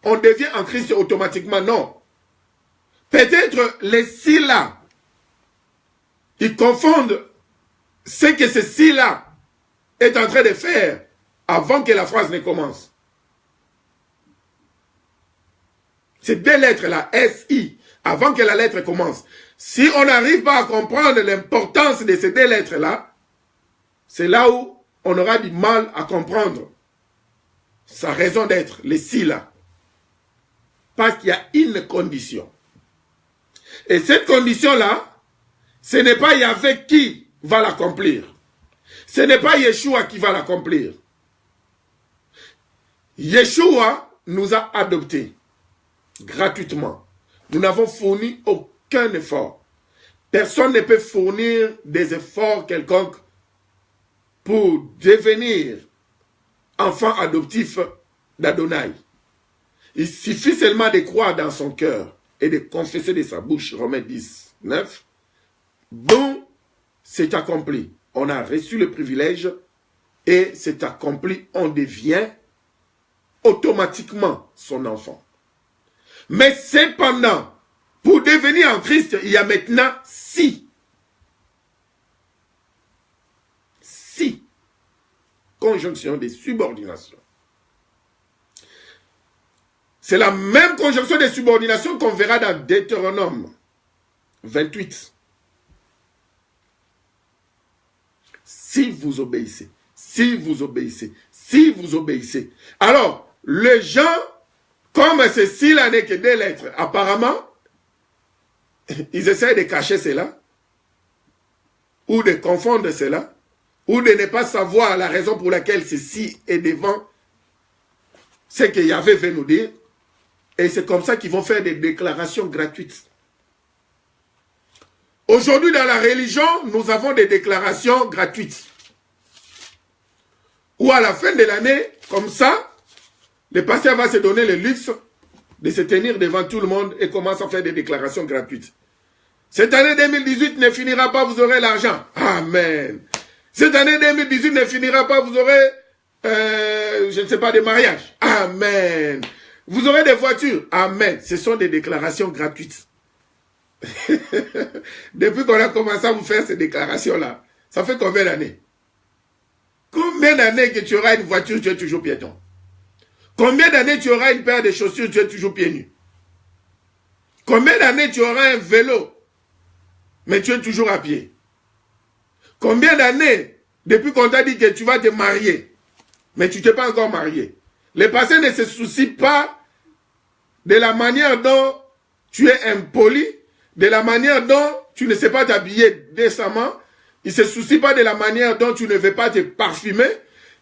qu'on devient en Christ automatiquement. Non. Peut-être les si-là, ils confondent ce que ce si-là est en train de faire avant que la phrase ne commence. Ces deux lettres-là, S-I, avant que la lettre commence. Si on n'arrive pas à comprendre l'importance de ces deux lettres-là, c'est là où on aura du mal à comprendre sa raison d'être, les si-là. Parce qu'il y a une condition. Et cette condition-là, ce n'est pas Yahvé qui va l'accomplir. Ce n'est pas Yeshua qui va l'accomplir. Yeshua nous a adoptés gratuitement. Nous n'avons fourni aucun effort. Personne ne peut fournir des efforts quelconques pour devenir enfant adoptif d'Adonai. Il suffit seulement de croire dans son cœur et de confesser de sa bouche, Romains 10, 9. Bon, c'est accompli. On a reçu le privilège et c'est accompli. On devient automatiquement son enfant. Mais cependant, pour devenir en Christ, il y a maintenant si. Si. Conjonction de subordination. C'est la même conjonction de subordination qu'on verra dans Deutéronome 28. Si vous obéissez, si vous obéissez, si vous obéissez. Alors, les gens, comme ceci là n'est que deux lettres, apparemment, ils essaient de cacher cela, ou de confondre cela, ou de ne pas savoir la raison pour laquelle ceci est devant ce que Yahvé veut nous dire. Et c'est comme ça qu'ils vont faire des déclarations gratuites. Aujourd'hui, dans la religion, nous avons des déclarations gratuites. Ou à la fin de l'année, comme ça, le pasteur va se donner le luxe de se tenir devant tout le monde et commence à faire des déclarations gratuites. Cette année 2018 ne finira pas, vous aurez l'argent. Amen. Cette année 2018 ne finira pas, vous aurez, je ne sais pas, des mariages. Amen. Vous aurez des voitures. Amen. Ce sont des déclarations gratuites. Depuis qu'on a commencé à vous faire ces déclarations-là, ça fait combien d'années? Combien d'années que tu auras une voiture, tu es toujours piéton? Combien d'années tu auras une paire de chaussures, tu es toujours pieds nus? Combien d'années tu auras un vélo, mais tu es toujours à pied? Combien d'années, depuis qu'on t'a dit que tu vas te marier, mais tu ne t'es pas encore marié? Les passés ne se soucient pas de la manière dont tu es impoli, de la manière dont tu ne sais pas t'habiller décemment. Ils ne se soucient pas de la manière dont tu ne veux pas te parfumer.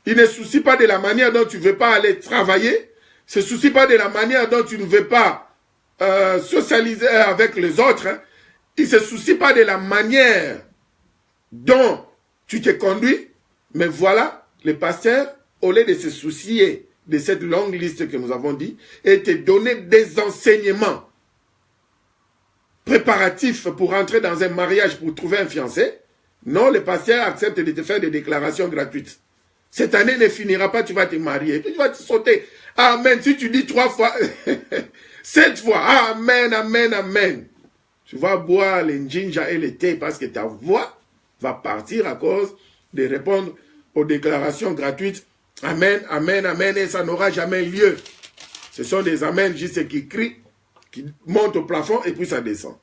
Ils ne se soucient pas de la manière dont tu ne veux pas aller travailler. Ils ne se soucient pas de la manière dont tu ne veux pas socialiser avec les autres. Ils ne se soucient pas de la manière dont tu te conduis. Mais voilà, les pasteurs, au lieu de se soucier de cette longue liste que nous avons dit, et te donner des enseignements préparatifs pour entrer dans un mariage, pour trouver un fiancé, non, les pasteurs acceptent de te faire des déclarations gratuites. Cette année ne finira pas, tu vas te marier. Tu vas te sauter. Amen. Si tu dis 3 fois, 7 fois, amen, amen, amen. Tu vas boire les ginger et le thé parce que ta voix va partir à cause de répondre aux déclarations gratuites. Amen, amen, amen. Et ça n'aura jamais lieu. Ce sont des amens juste qui crient, qui montent au plafond et puis ça descend.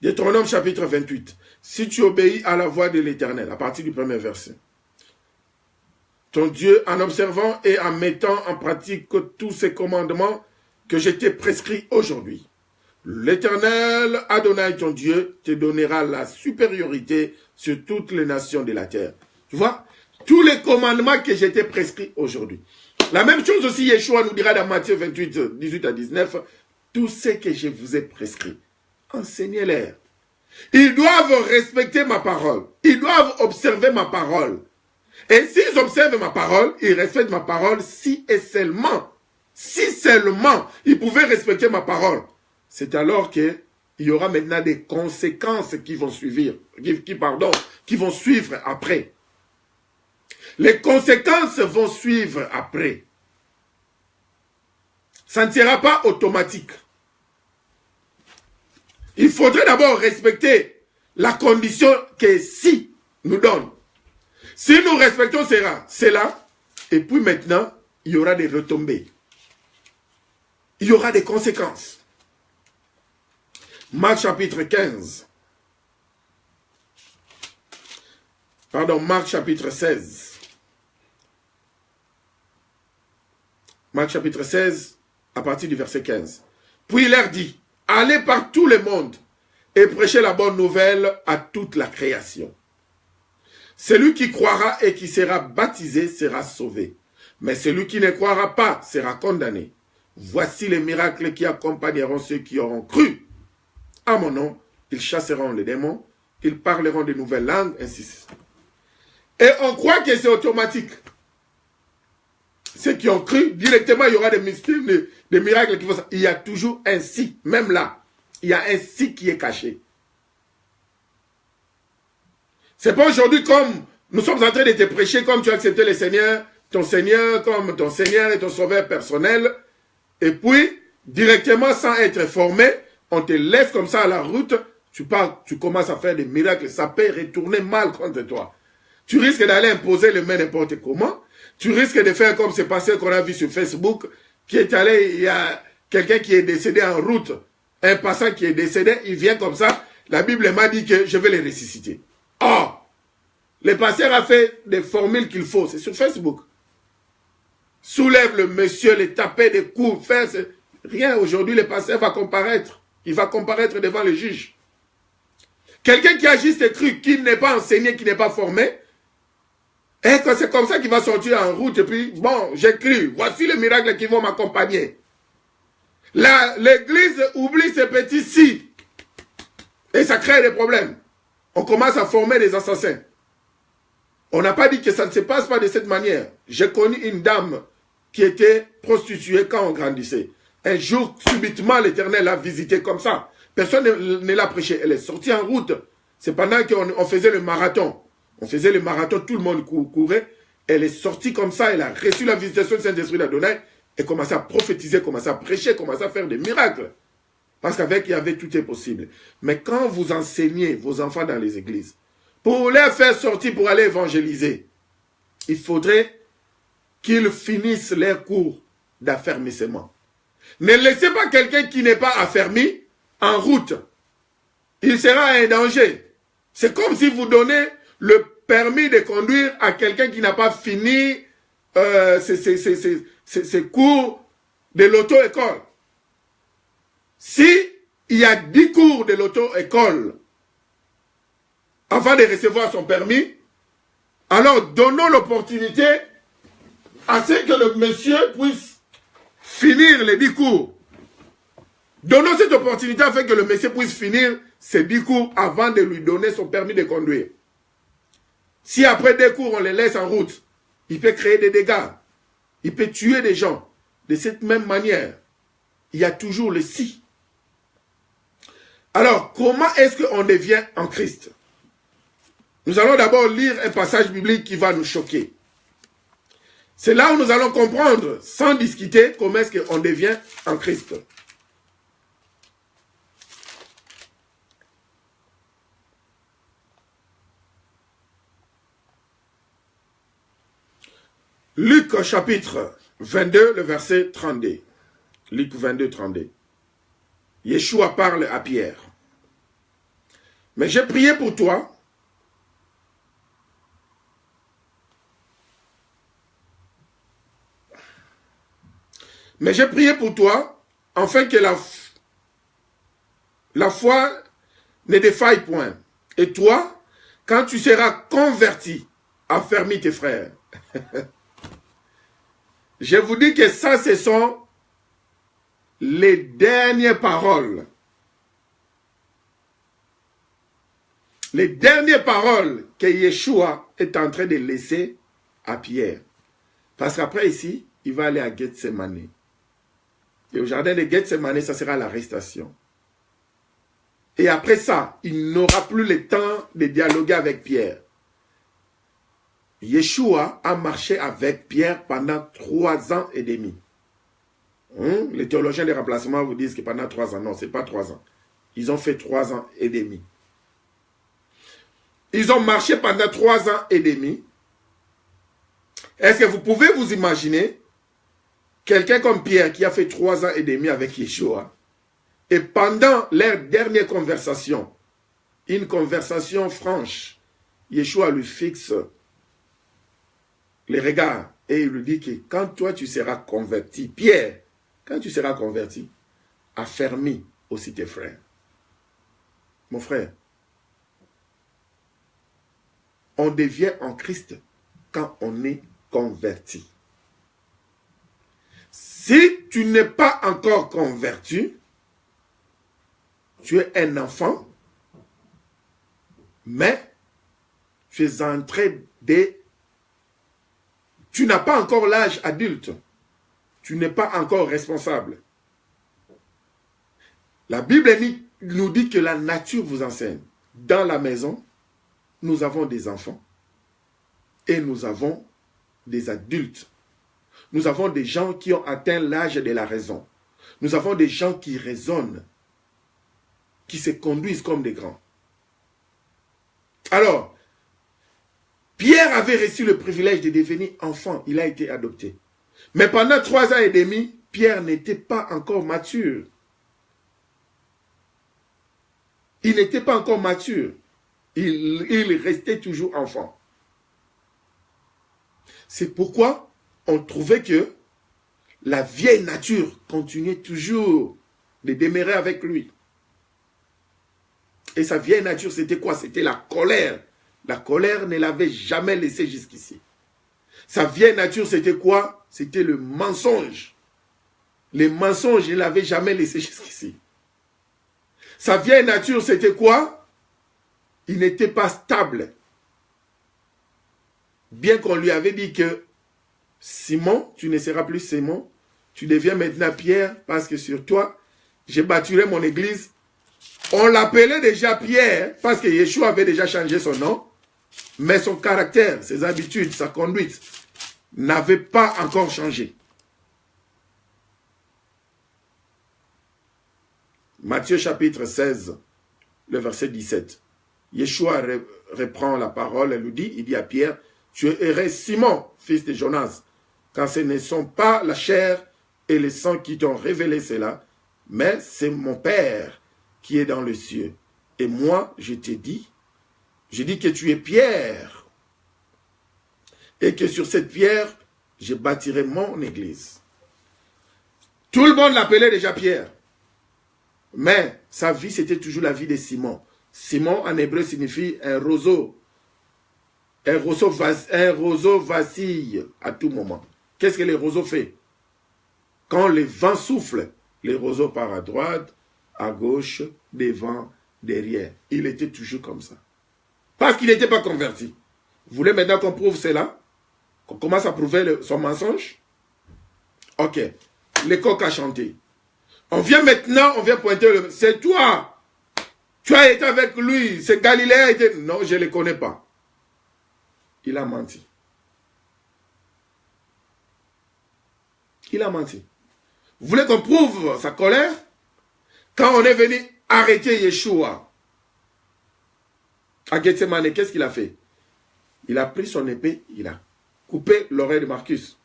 Deutéronome chapitre 28. Si tu obéis à la voix de l'Éternel, à partir du premier verset, ton Dieu, en observant et en mettant en pratique tous ces commandements que je t'ai prescrits aujourd'hui, l'Éternel, Adonai, ton Dieu, te donnera la supériorité sur toutes les nations de la terre. Tu vois, tous les commandements que je t'ai prescrits aujourd'hui. La même chose aussi, Yeshua nous dira dans Matthieu 28, 18 à 19, tout ce que je vous ai prescrit, enseignez-les. Ils doivent respecter ma parole. Ils doivent observer ma parole. Et s'ils observent ma parole, ils respectent ma parole si seulement ils pouvaient respecter ma parole. C'est alors qu'il y aura maintenant des conséquences qui vont suivre, qui vont suivre après. Les conséquences vont suivre après. Ça ne sera pas automatique. Il faudrait d'abord respecter la condition que si nous donne. Si nous respectons cela, et puis maintenant, il y aura des retombées. Il y aura des conséquences. Marc chapitre 15. Pardon, Marc chapitre 16. Marc chapitre 16, à partir du verset 15. Puis il leur dit, allez par tout le monde et prêchez la bonne nouvelle à toute la création. Celui qui croira et qui sera baptisé sera sauvé. Mais celui qui ne croira pas sera condamné. Voici les miracles qui accompagneront ceux qui auront cru. À mon nom, ils chasseront les démons, ils parleront de nouvelles langues, ainsi de suite. Et on croit que c'est automatique. Ceux qui ont cru, directement, il y aura des miracles qui vont... Il y a toujours un si, même là. Il y a un si qui est caché. C'est pas aujourd'hui comme nous sommes en train de te prêcher, comme tu as accepté le Seigneur, ton Seigneur, comme ton Seigneur et ton Sauveur personnel. Et puis, directement, sans être formé, on te laisse comme ça à la route, tu pars, tu commences à faire des miracles, ça peut retourner mal contre toi. Tu risques d'aller imposer les mains n'importe comment. Tu risques de faire comme ce passé qu'on a vu sur Facebook, qui est allé, il y a quelqu'un qui est décédé en route, un passant qui est décédé, il vient comme ça, la Bible m'a dit que je vais le ressusciter. Oh! Le pasteur a fait des formules qu'il faut, c'est sur Facebook. Soulève le monsieur, le taper des coups, faire... Rien, aujourd'hui le pasteur va comparaître. Il va comparaître devant le juge. Quelqu'un qui a juste cru, qui n'est pas enseigné, qui n'est pas formé, et c'est comme ça qu'il va sortir en route, et puis, bon, j'ai cru, voici les miracles qui vont m'accompagner. L'église oublie ces petits si, et ça crée des problèmes. On commence à former des assassins. On n'a pas dit que ça ne se passe pas de cette manière. J'ai connu une dame qui était prostituée quand on grandissait. Un jour, subitement, l'Éternel l'a visitée comme ça. Personne ne l'a prêché. Elle est sortie en route. C'est pendant qu'on faisait le marathon. On faisait le marathon, tout le monde courait. Elle est sortie comme ça, elle a reçu la visitation du Saint-Esprit d'Adonai et commençait à prophétiser, commençait à prêcher, commençait à faire des miracles. Parce qu'avec Yahvé, tout est possible. Mais quand vous enseignez vos enfants dans les églises, pour les faire sortir pour aller évangéliser, il faudrait qu'ils finissent leur cours d'affermissement. Ne laissez pas quelqu'un qui n'est pas affermi en route. Il sera un danger. C'est comme si vous donnez le permis de conduire à quelqu'un qui n'a pas fini ses cours de l'auto-école. Si il y a 10 cours de l'auto-école avant de recevoir son permis, alors donnons l'opportunité à ce que le monsieur puisse finir les 10 cours. Donnons cette opportunité afin que le monsieur puisse finir ses 10 cours avant de lui donner son permis de conduire. Si après 2 cours on les laisse en route, il peut créer des dégâts. Il peut tuer des gens. De cette même manière, il y a toujours le si. Alors, comment est-ce qu'on devient en Christ? Nous allons d'abord lire un passage biblique qui va nous choquer. C'est là où nous allons comprendre, sans discuter, comment est-ce qu'on devient en Christ. Luc chapitre 22, le verset 32. Luc 22, 32. Yeshua parle à Pierre. Mais j'ai prié pour toi. Mais j'ai prié pour toi, afin que la foi ne défaille point. Et toi, quand tu seras converti, affermis tes frères. Je vous dis que ça, ce sont les dernières paroles. Les dernières paroles que Yeshua est en train de laisser à Pierre. Parce qu'après ici, il va aller à Gethsemane. Et au jardin de Gethsemane, ça sera l'arrestation. Et après ça, il n'aura plus le temps de dialoguer avec Pierre. Yeshua a marché avec Pierre pendant 3 ans et demi. Les théologiens de remplacement vous disent que pendant 3 ans. Non, ce n'est pas 3 ans. Ils ont fait 3 ans et demi. Ils ont marché pendant 3 ans et demi. Est-ce que vous pouvez vous imaginer quelqu'un comme Pierre qui a fait 3 ans et demi avec Yeshua et pendant leur dernière conversation, une conversation franche, Yeshua lui fixe les regards et il lui dit que quand toi tu seras converti, Pierre, quand tu seras converti, affermis aussi tes frères. Mon frère, on devient en Christ quand on est converti. Si tu n'es pas encore converti, tu es un enfant, mais tu es en train de... Tu n'as pas encore l'âge adulte. Tu n'es pas encore responsable. La Bible nous dit que la nature vous enseigne. Dans la maison, nous avons des enfants et nous avons des adultes. Nous avons des gens qui ont atteint l'âge de la raison. Nous avons des gens qui raisonnent, qui se conduisent comme des grands. Alors, Pierre avait reçu le privilège de devenir enfant. Il a été adopté. Mais pendant 3 ans et demi, Pierre n'était pas encore mature. Il n'était pas encore mature. Il restait toujours enfant. C'est pourquoi on trouvait que la vieille nature continuait toujours de demeurer avec lui. Et sa vieille nature, c'était quoi? C'était la colère. La colère ne l'avait jamais laissé jusqu'ici. Sa vieille nature, c'était quoi? C'était le mensonge. Les mensonges, il ne l'avait jamais laissé jusqu'ici. Sa vieille nature, c'était quoi? Il n'était pas stable. Bien qu'on lui avait dit que Simon, tu ne seras plus Simon, tu deviens maintenant Pierre, parce que sur toi, j'ai bâtirai mon église. On l'appelait déjà Pierre, parce que Yeshua avait déjà changé son nom, mais son caractère, ses habitudes, sa conduite, n'avaient pas encore changé. Matthieu chapitre 16, le verset 17. Yeshua reprend la parole et lui dit, il dit à Pierre, tu es Simon, fils de Jonas, car ce ne sont pas la chair et le sang qui t'ont révélé cela, mais c'est mon Père qui est dans les cieux. Et moi, je dis que tu es Pierre, et que sur cette pierre, je bâtirai mon église. Tout le monde l'appelait déjà Pierre. Mais sa vie, c'était toujours la vie de Simon. Simon, en hébreu, signifie un roseau. Un roseau vacille à tout moment. Qu'est-ce que le roseau fait? Quand le vent souffle, le roseau part à droite, à gauche, devant, derrière. Il était toujours comme ça. Parce qu'il n'était pas converti. Vous voulez maintenant qu'on prouve cela? Qu'on commence à prouver son mensonge? Ok. Le coq a chanté. On vient maintenant, on vient pointer le... C'est toi. Tu as été avec lui. C'est Galiléen. Non, je ne le connais pas. Il a menti. Il a menti. Vous voulez qu'on prouve sa colère? Quand on est venu arrêter Yeshua à Gethsemane, qu'est-ce qu'il a fait? Il a pris son épée, il a coupé l'oreille de Marcus.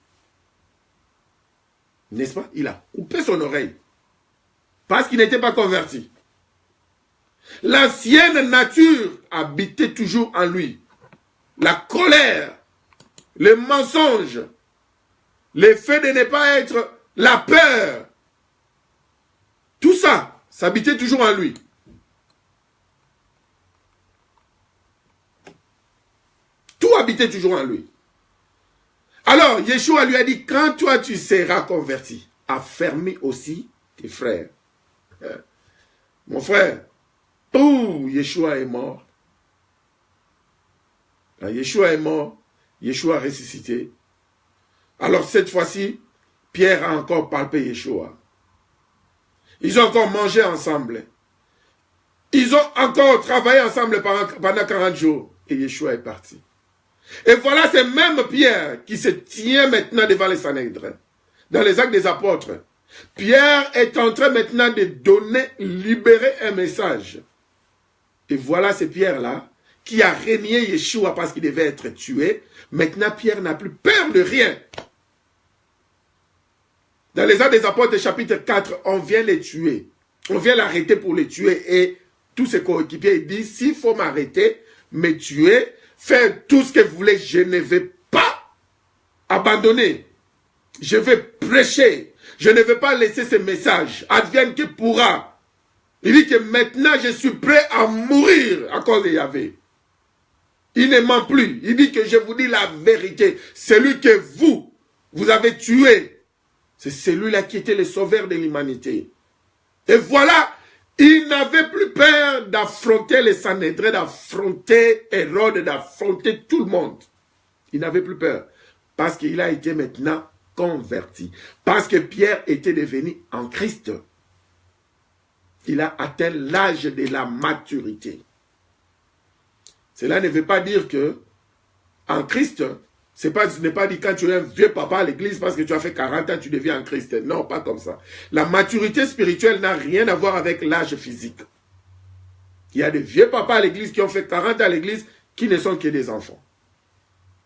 N'est-ce pas? Il a coupé son oreille. Parce qu'il n'était pas converti. L'ancienne nature habitait toujours en lui. La colère, le mensonge, le fait de ne pas être, la peur, tout ça, ça habitait toujours en lui. Tout habitait toujours en lui. Alors, Yeshua lui a dit, quand toi tu seras converti, affermis aussi tes frères. Mon frère, Yeshua est mort. Quand Yeshua est mort, Yeshua a ressuscité. Alors cette fois-ci, Pierre a encore palpé Yeshua. Ils ont encore mangé ensemble. Ils ont encore travaillé ensemble pendant 40 jours. Et Yeshua est parti. Et voilà, c'est même Pierre qui se tient maintenant devant les Sanhédrins. Dans les Actes des Apôtres. Pierre est en train maintenant de donner, libérer un message. Et voilà, c'est Pierre-là qui a renié Yeshua parce qu'il devait être tué. Maintenant, Pierre n'a plus peur de rien. Dans les Actes des Apôtres, chapitre 4, on vient les tuer. On vient l'arrêter pour les tuer. Et tous ses coéquipiers disent, s'il faut m'arrêter, me tuer, faire tout ce que vous voulez, je ne vais pas abandonner. Je vais prêcher. Je ne vais pas laisser ce message. Advienne que pourra. Il dit que maintenant, je suis prêt à mourir à cause de Yahvé. Il ne ment plus. Il dit que je vous dis la vérité. Celui que vous avez tué, c'est celui-là qui était le sauveur de l'humanité. Et voilà, il n'avait plus peur d'affronter les Sanhédrins, d'affronter Hérode, d'affronter tout le monde. Il n'avait plus peur. Parce qu'il a été maintenant converti. Parce que Pierre était devenu en Christ. Il a atteint l'âge de la maturité. Cela ne veut pas dire que en Christ, ce n'est pas dit quand tu es un vieux papa à l'église parce que tu as fait 40 ans, tu deviens un Christ. Non, pas comme ça. La maturité spirituelle n'a rien à voir avec l'âge physique. Il y a des vieux papas à l'église qui ont fait 40 ans à l'église qui ne sont que des enfants.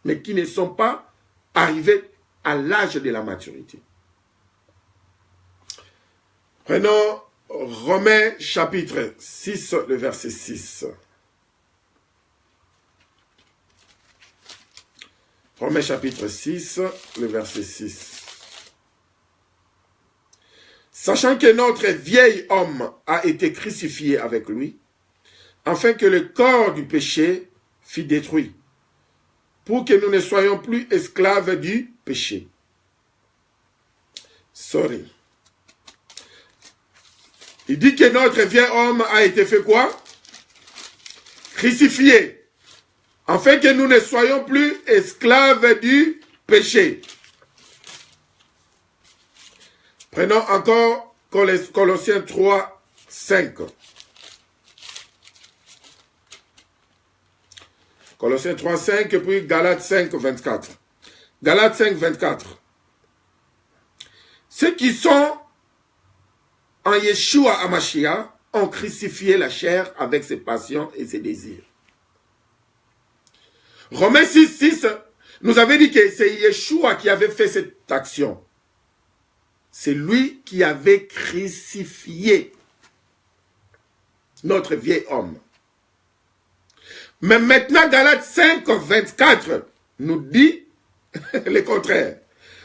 Mais qui ne sont pas arrivés à l'âge de la maturité. Prenons Romains chapitre 6, le verset 6. Romains chapitre 6, le verset 6. Sachant que notre vieil homme a été crucifié avec lui, afin que le corps du péché fût détruit, pour que nous ne soyons plus esclaves du péché. Il dit que notre vieil homme a été fait quoi? Crucifié. Afin que nous ne soyons plus esclaves du péché. Prenons encore Colossiens 3, 5. Colossiens 3, 5 et puis Galates 5, 24. Galates 5, 24. Ceux qui sont en Yeshua HaMashiach, ont crucifié la chair avec ses passions et ses désirs. Romains 6 nous avait dit que c'est Yeshua qui avait fait cette action. C'est lui qui avait crucifié notre vieil homme. Mais maintenant, Galates 5, 24 nous dit le contraire.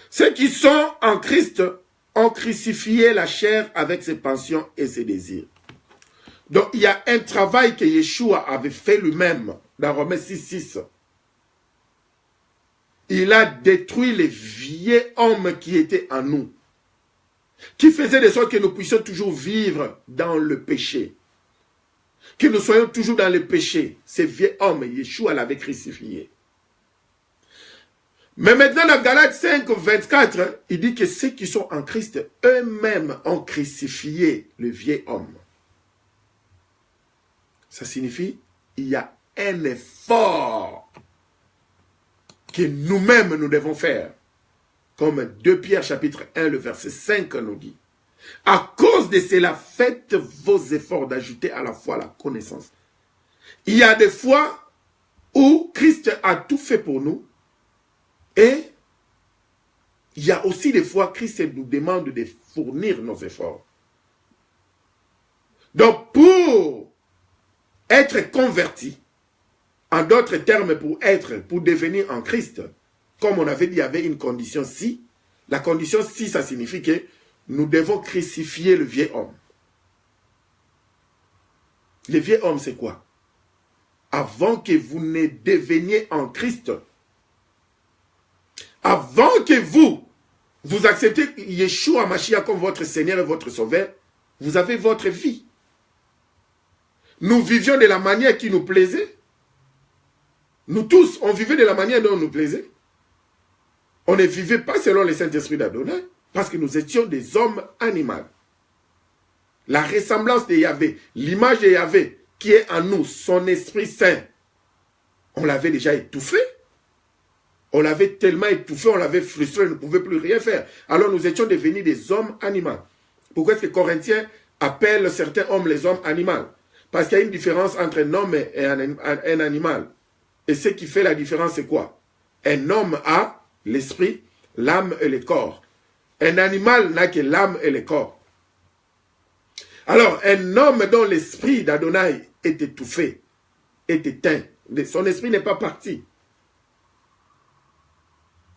Ceux qui sont en Christ ont crucifié la chair avec ses passions et ses désirs. Donc, il y a un travail que Yeshua avait fait lui-même dans Romains 6. Il a détruit les vieux hommes qui étaient en nous, qui faisaient de sorte que nous puissions toujours vivre dans le péché, que nous soyons toujours dans le péché. Ces vieux hommes, Yeshua l'avait crucifié. Mais maintenant, dans Galates 5, 24, il dit que ceux qui sont en Christ, eux-mêmes ont crucifié le vieil homme. Ça signifie qu'il y a un effort que nous-mêmes nous devons faire. Comme 2 Pierre chapitre 1, le verset 5 nous dit. À cause de cela, faites vos efforts d'ajouter à la foi la connaissance. Il y a des fois où Christ a tout fait pour nous. Et il y a aussi des fois Christ nous demande de fournir nos efforts. Donc pour être converti, en d'autres termes pour devenir en Christ, comme on avait dit, il y avait une condition si. La condition si, ça signifie que nous devons crucifier le vieil homme. Le vieil homme, c'est quoi? Avant que vous ne deveniez en Christ, avant que vous acceptez Yeshua HaMashiach comme votre Seigneur et votre Sauveur, vous avez votre vie. Nous vivions de la manière qui nous plaisait. Nous tous, on vivait de la manière dont nous plaisait. On ne vivait pas selon le Saint-Esprit d'Adonai, parce que nous étions des hommes animaux. La ressemblance de Yahvé, l'image de Yahvé qui est en nous, son Esprit Saint, on l'avait déjà étouffé. On l'avait tellement étouffé, on l'avait frustré, on ne pouvait plus rien faire. Alors nous étions devenus des hommes animaux. Pourquoi est-ce que les Corinthiens appellent certains hommes les hommes animaux? Parce qu'il y a une différence entre un homme et un animal. Et ce qui fait la différence, c'est quoi? Un homme a l'esprit, l'âme et le corps. Un animal n'a que l'âme et le corps. Alors, un homme dont l'esprit d'Adonai est étouffé, est éteint, son esprit n'est pas parti.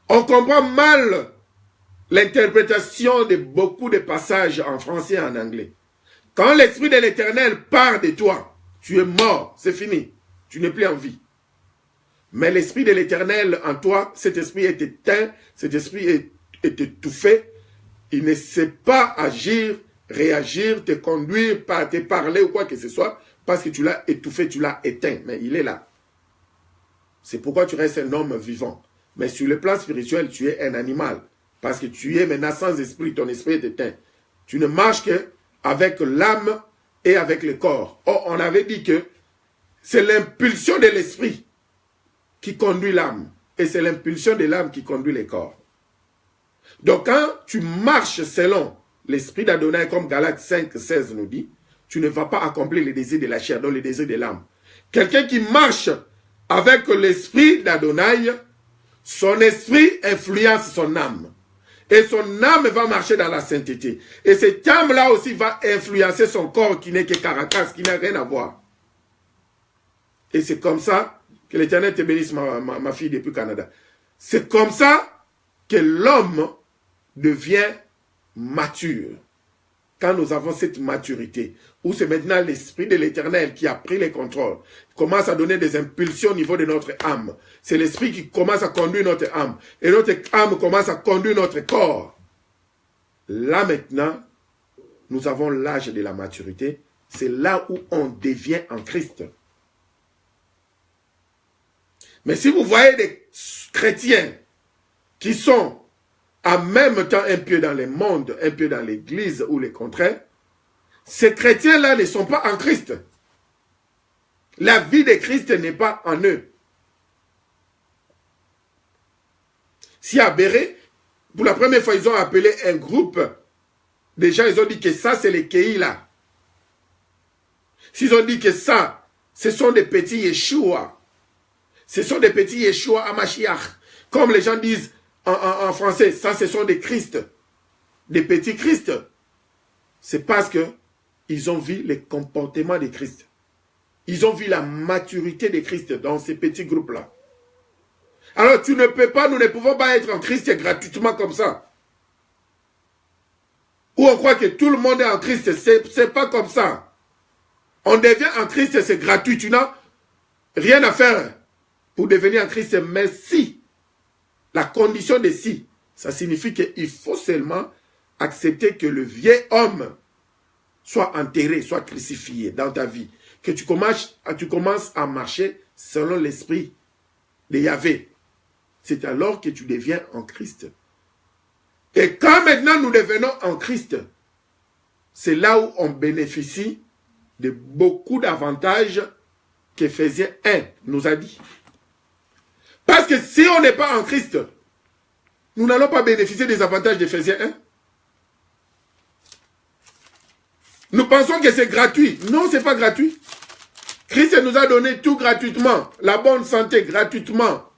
On comprend mal l'interprétation de beaucoup de passages en français et en anglais. Quand l'Esprit de l'Éternel part de toi, tu es mort, c'est fini. Tu n'es plus en vie. Mais l'Esprit de l'Éternel en toi, cet esprit est éteint, cet esprit est étouffé. Il ne sait pas agir, réagir, te conduire, te parler ou quoi que ce soit, parce que tu l'as étouffé, tu l'as éteint. Mais il est là. C'est pourquoi tu restes un homme vivant. Mais sur le plan spirituel, tu es un animal. Parce que tu es maintenant sans esprit, ton esprit est éteint. Tu ne marches qu'avec l'âme et avec le corps. Or, on avait dit que c'est l'impulsion de l'esprit qui conduit l'âme. Et c'est l'impulsion de l'âme qui conduit le corps. Donc, quand tu marches selon l'esprit d'Adonai, comme Galates 5, 16 nous dit, tu ne vas pas accomplir les désirs de la chair, donc les désirs de l'âme. Quelqu'un qui marche avec l'esprit d'Adonai, son esprit influence son âme. Et son âme va marcher dans la sainteté. Et cette âme-là aussi va influencer son corps qui n'est que caracasse, qui n'a rien à voir. Et c'est comme ça que l'Éternel te bénisse, ma fille depuis le Canada. C'est comme ça que l'homme devient mature. Quand nous avons cette maturité, où c'est maintenant l'Esprit de l'Éternel qui a pris le contrôle, commence à donner des impulsions au niveau de notre âme. C'est l'Esprit qui commence à conduire notre âme. Et notre âme commence à conduire notre corps. Là maintenant, nous avons l'âge de la maturité. C'est là où on devient en Christ. Mais si vous voyez des chrétiens qui sont en même temps un pied dans le monde, un pied dans l'église ou le contraire, ces chrétiens-là ne sont pas en Christ. La vie de Christ n'est pas en eux. Si à Béret, pour la première fois, ils ont appelé un groupe des gens, ils ont dit que ça, c'est les Kei là. S'ils ont dit que ça, ce sont des petits Yeshua. Ce sont des petits Yeshua Hamashiach. Comme les gens disent en français, ça, ce sont des Christ. Des petits Christ. C'est parce que ils ont vu les comportements des Christ. Ils ont vu la maturité des Christ dans ces petits groupes-là. Alors, tu ne peux pas, nous ne pouvons pas être en Christ gratuitement comme ça. Ou on croit que tout le monde est en Christ. C'est pas comme ça. On devient en Christ, c'est gratuit. Tu n'as rien à faire pour devenir en Christ. Mais si, la condition de si, ça signifie qu'il faut seulement accepter que le vieil homme soit enterré, soit crucifié dans ta vie. Que tu commences à marcher selon l'esprit de Yahvé. C'est alors que tu deviens en Christ. Et quand maintenant nous devenons en Christ, c'est là où on bénéficie de beaucoup d'avantages qu'Éphésiens 1 nous a dit. Parce que si on n'est pas en Christ, nous n'allons pas bénéficier des avantages d'Éphésiens 1. Nous pensons que c'est gratuit. Non, ce n'est pas gratuit. Christ nous a donné tout gratuitement. La bonne santé gratuitement.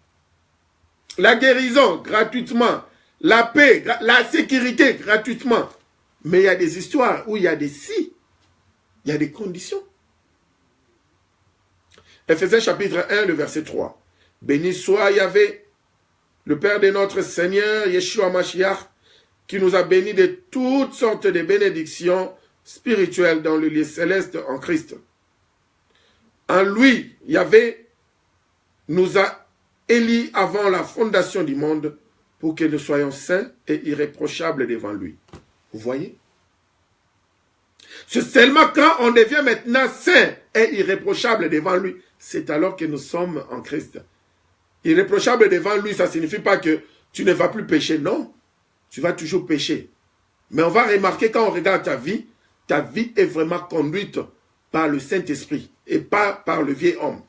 La guérison gratuitement. La paix, la sécurité gratuitement. Mais il y a des histoires où il y a des si. Il y a des conditions. Éphésiens chapitre 1, le verset 3. Béni soit Yahvé, le Père de notre Seigneur, Yeshua Mashiach, qui nous a bénis de toutes sortes de bénédictions spirituelles dans le lieu céleste en Christ. En lui, Yahvé nous a élis avant la fondation du monde pour que nous soyons saints et irréprochables devant lui. Vous voyez? C'est seulement quand on devient maintenant saint et irréprochable devant lui, c'est alors que nous sommes en Christ. Irréprochable devant lui, ça ne signifie pas que tu ne vas plus pécher, non. Tu vas toujours pécher. Mais on va remarquer quand on regarde ta vie est vraiment conduite par le Saint-Esprit et pas par le vieil homme.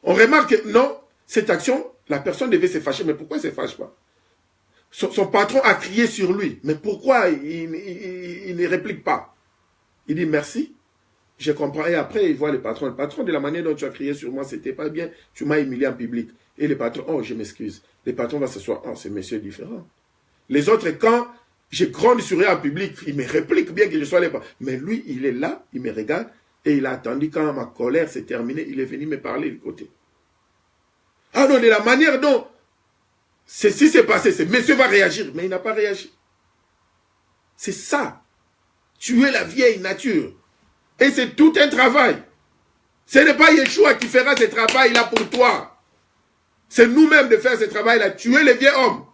On remarque que non, cette action, la personne devait se fâcher, mais pourquoi elle ne se fâche pas? Son patron a crié sur lui, mais pourquoi il ne réplique pas? Il dit merci, je comprends. Et après, il voit le patron. Le patron, de la manière dont tu as crié sur moi, c'était pas bien. Tu m'as humilié en public. Et le patron, oh, je m'excuse. Le patron va s'asseoir, oh, c'est monsieur différent. Les autres, quand je gronde sur eux en public, ils me répliquent bien que je sois là. Mais lui, il est là, il me regarde, et il a attendu quand ma colère s'est terminée, il est venu me parler du côté. Ah non, de la manière dont ceci s'est passé, ce monsieur va réagir, mais il n'a pas réagi. C'est ça. Tuer la vieille nature. Et c'est tout un travail. Ce n'est pas Yeshua qui fera ce travail-là pour toi. C'est nous-mêmes de faire ce travail-là, tuer les vieux hommes.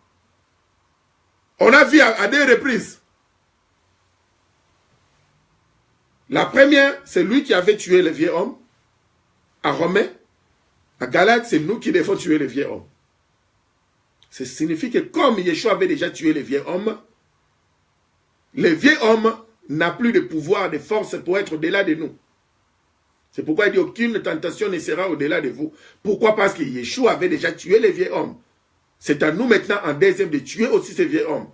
On a vu à 2 reprises. La première, c'est lui qui avait tué les vieux hommes. À Romain, à Galate, c'est nous qui devons tuer les vieux hommes. Ça signifie que comme Yeshua avait déjà tué les vieux hommes n'a plus de pouvoir, de force pour être au-delà de nous. C'est pourquoi il dit aucune tentation ne sera au-delà de vous. Pourquoi? Parce que Yeshua avait déjà tué les vieux hommes. C'est à nous maintenant en deuxième de tuer aussi ces vieux hommes.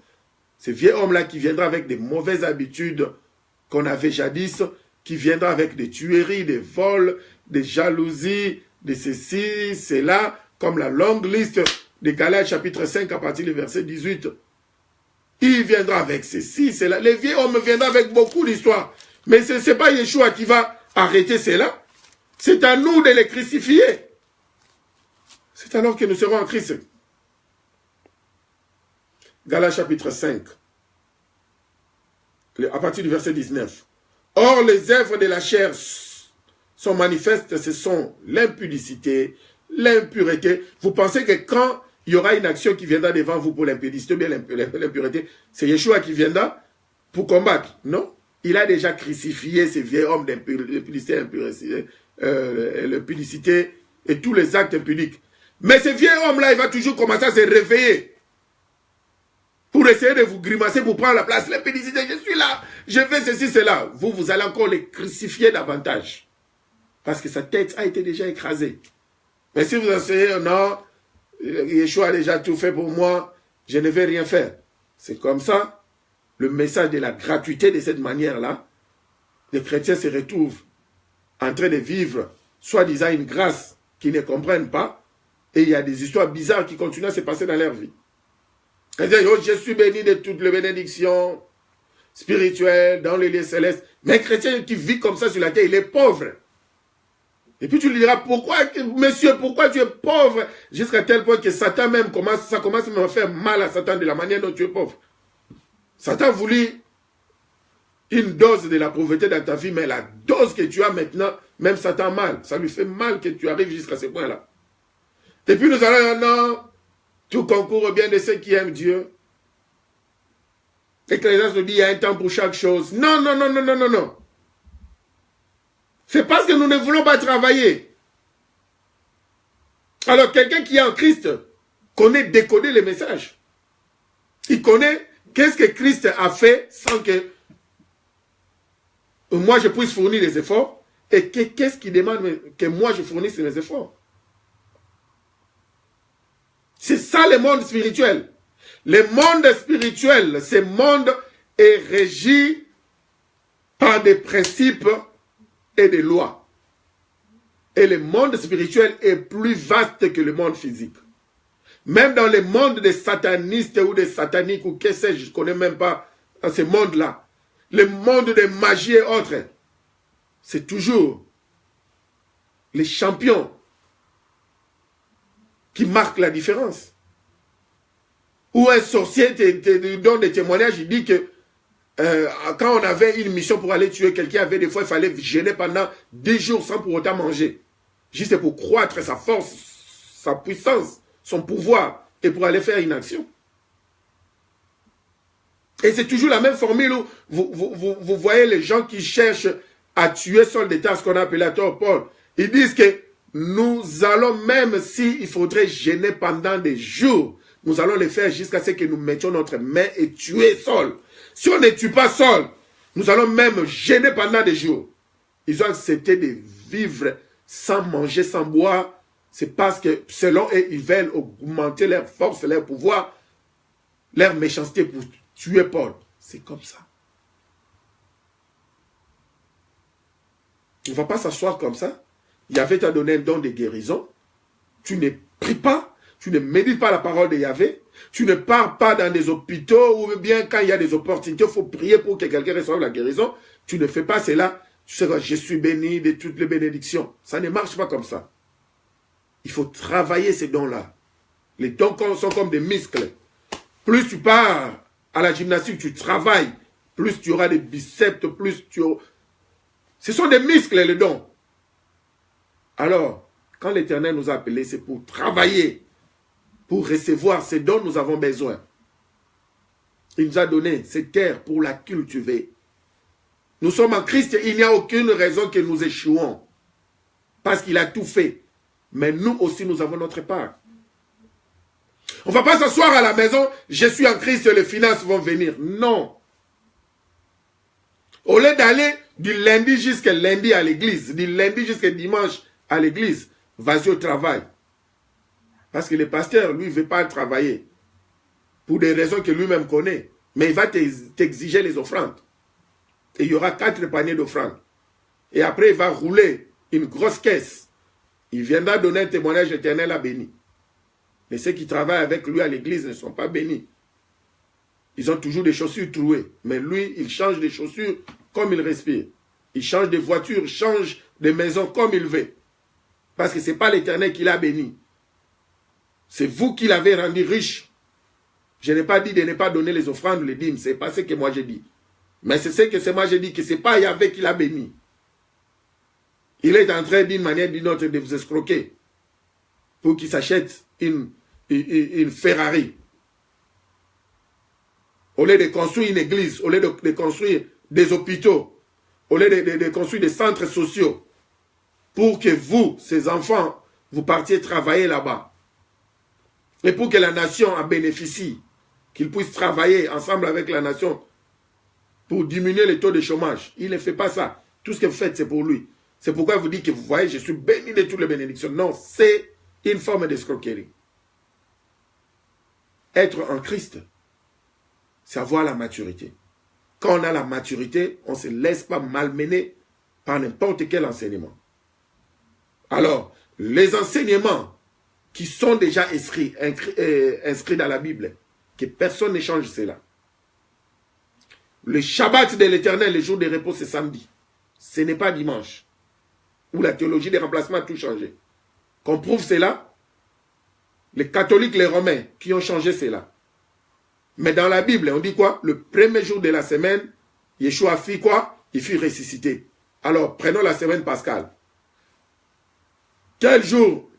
Ces vieux hommes-là qui viendront avec des mauvaises habitudes qu'on avait jadis, qui viendront avec des tueries, des vols, des jalousies, de ceci, cela, comme la longue liste de Galates chapitre 5 à partir du verset 18. Il viendra avec ceci, cela. Les vieux hommes viendront avec beaucoup d'histoires. Mais ce n'est pas Yeshua qui va arrêter cela. C'est à nous de les crucifier. C'est alors que nous serons en Christ. Galates chapitre 5. À partir du verset 19. Or, les œuvres de la chair sont manifestes, ce sont l'impudicité, l'impureté. Vous pensez que quand il y aura une action qui viendra devant vous pour l'impudicité, bien l'impureté, c'est Yeshua qui viendra pour combattre? Non. Il a déjà crucifié ces vieux hommes d'impudicité, l'impudicité et tous les actes impudiques. Mais ce vieux homme-là, il va toujours commencer à se réveiller pour essayer de vous grimacer, pour prendre la place. L'impudicité, je suis là, je fais ceci, cela. Vous allez encore les crucifier davantage. Parce que sa tête a été déjà écrasée. Mais si vous essayez, non, Yeshua a déjà tout fait pour moi, je ne vais rien faire. C'est comme ça. le message de la gratuité de cette manière-là, les chrétiens se retrouvent en train de vivre, soi-disant, une grâce qu'ils ne comprennent pas, et il y a des histoires bizarres qui continuent à se passer dans leur vie. Ils disent, oh, je suis béni de toutes les bénédictions spirituelles dans les lieux célestes. Mais un chrétien qui vit comme ça sur la terre, il est pauvre. Et puis tu lui diras, pourquoi, monsieur, pourquoi tu es pauvre? Jusqu'à tel point que Satan même ça commence à me faire mal à Satan de la manière dont tu es pauvre. Satan voulait une dose de la pauvreté dans ta vie, mais la dose que tu as maintenant, même Satan mal. Ça lui fait mal que tu arrives jusqu'à ce point-là. Et puis nous allons dire, non, tout concourt au bien de ceux qui aiment Dieu. L'Ecclésiaste nous dit, il y a un temps pour chaque chose. Non, non, non, non, non, non, non. C'est parce que nous ne voulons pas travailler. Alors, quelqu'un qui est en Christ connaît décoder les messages. Il connaît qu'est-ce que Christ a fait sans que moi je puisse fournir des efforts. Et qu'est-ce qu'il demande que moi je fournisse mes efforts. C'est ça le monde spirituel. Le monde spirituel, ce monde est régi par des principes et des lois. Et le monde spirituel est plus vaste que le monde physique. Même dans le monde des satanistes ou des sataniques ou qu'est-ce que je ne connais même pas dans ce monde-là. Le monde des magies et autres. C'est toujours les champions qui marquent la différence. Ou un sorcier te donne des témoignages, il dit que quand on avait une mission pour aller tuer quelqu'un, avait des fois il fallait gêner pendant 10 jours sans pour autant manger. Juste pour croître sa force, sa puissance, son pouvoir, et pour aller faire une action. Et c'est toujours la même formule où vous voyez les gens qui cherchent à tuer Saul de Tarse, qu'on a appelé à tort Paul. Ils disent que nous allons, même s'il faudrait gêner pendant des jours, nous allons le faire jusqu'à ce que nous mettions notre main et tuer Saul. Si on ne tue pas Saul, nous allons même gêner pendant des jours. Ils ont accepté de vivre sans manger, sans boire. C'est parce que, selon eux, ils veulent augmenter leur force, leur pouvoir, leur méchanceté pour tuer Paul. C'est comme ça. On ne va pas s'asseoir comme ça. Yahvé t'a donné un don de guérison. Tu ne pries pas. Tu ne médites pas la parole de Yahvé. Tu ne pars pas dans des hôpitaux ou bien quand il y a des opportunités, il faut prier pour que quelqu'un reçoive la guérison. Tu ne fais pas cela. Tu sais que je suis béni de toutes les bénédictions. Ça ne marche pas comme ça. Il faut travailler ces dons-là. Les dons sont comme des muscles. Plus tu pars à la gymnastique, tu travailles, plus tu auras des biceps, plus tu auras... Ce sont des muscles, les dons. Alors, quand l'Éternel nous a appelés, c'est pour travailler. Pour recevoir ces dons, nous avons besoin. Il nous a donné cette terre pour la cultiver. Nous sommes en Christ, il n'y a aucune raison que nous échouons. Parce qu'il a tout fait. Mais nous aussi, nous avons notre part. On ne va pas s'asseoir à la maison, je suis en Christ, les finances vont venir. Non. Au lieu d'aller du lundi jusqu'à lundi à l'église, du lundi jusqu'à dimanche à l'église, vas-y au travail. Parce que le pasteur, lui, ne veut pas travailler. Pour des raisons que lui-même connaît. Mais il va t'exiger les offrandes. Et il y aura 4 paniers d'offrandes. Et après, il va rouler une grosse caisse. Il viendra donner un témoignage éternel à béni. Mais ceux qui travaillent avec lui à l'église ne sont pas bénis. Ils ont toujours des chaussures trouées. Mais lui, il change des chaussures comme il respire. Il change des voitures, il change des maisons comme il veut. Parce que ce n'est pas l'Éternel qui l'a béni. C'est vous qui l'avez rendu riche. Je n'ai pas dit de ne pas donner les offrandes, les dîmes. Ce n'est pas ce que moi j'ai dit. Mais c'est ce que moi j'ai dit, que ce n'est pas Yahvé qui l'a béni. Il est en train d'une manière ou d'une autre de vous escroquer. Pour qu'il s'achète une Ferrari. Au lieu de construire une église, au lieu de construire des hôpitaux, au lieu de construire des centres sociaux, pour que vous, ces enfants, vous partiez travailler là-bas. Et pour que la nation en bénéficie, qu'ils puissent travailler ensemble avec la nation pour diminuer le taux de chômage. Il ne fait pas ça. Tout ce que vous faites, c'est pour lui. C'est pourquoi vous dites que vous voyez, je suis béni de toutes les bénédictions. Non, c'est une forme d'escroquerie. Être en Christ, c'est avoir la maturité. quand on a la maturité, on ne se laisse pas malmener par n'importe quel enseignement. Alors, les enseignements qui sont déjà inscrits dans la Bible, que personne ne change cela. Le Shabbat de l'Éternel, le jour de repos, c'est samedi. Ce n'est pas dimanche. Où la théologie des remplacements a tout changé. Qu'on prouve cela, les catholiques, les romains, qui ont changé cela. Mais dans la Bible, on dit quoi? Le premier jour de la semaine, Yeshua fit quoi? Il fut ressuscité. Alors, prenons la semaine pascale. Quel jour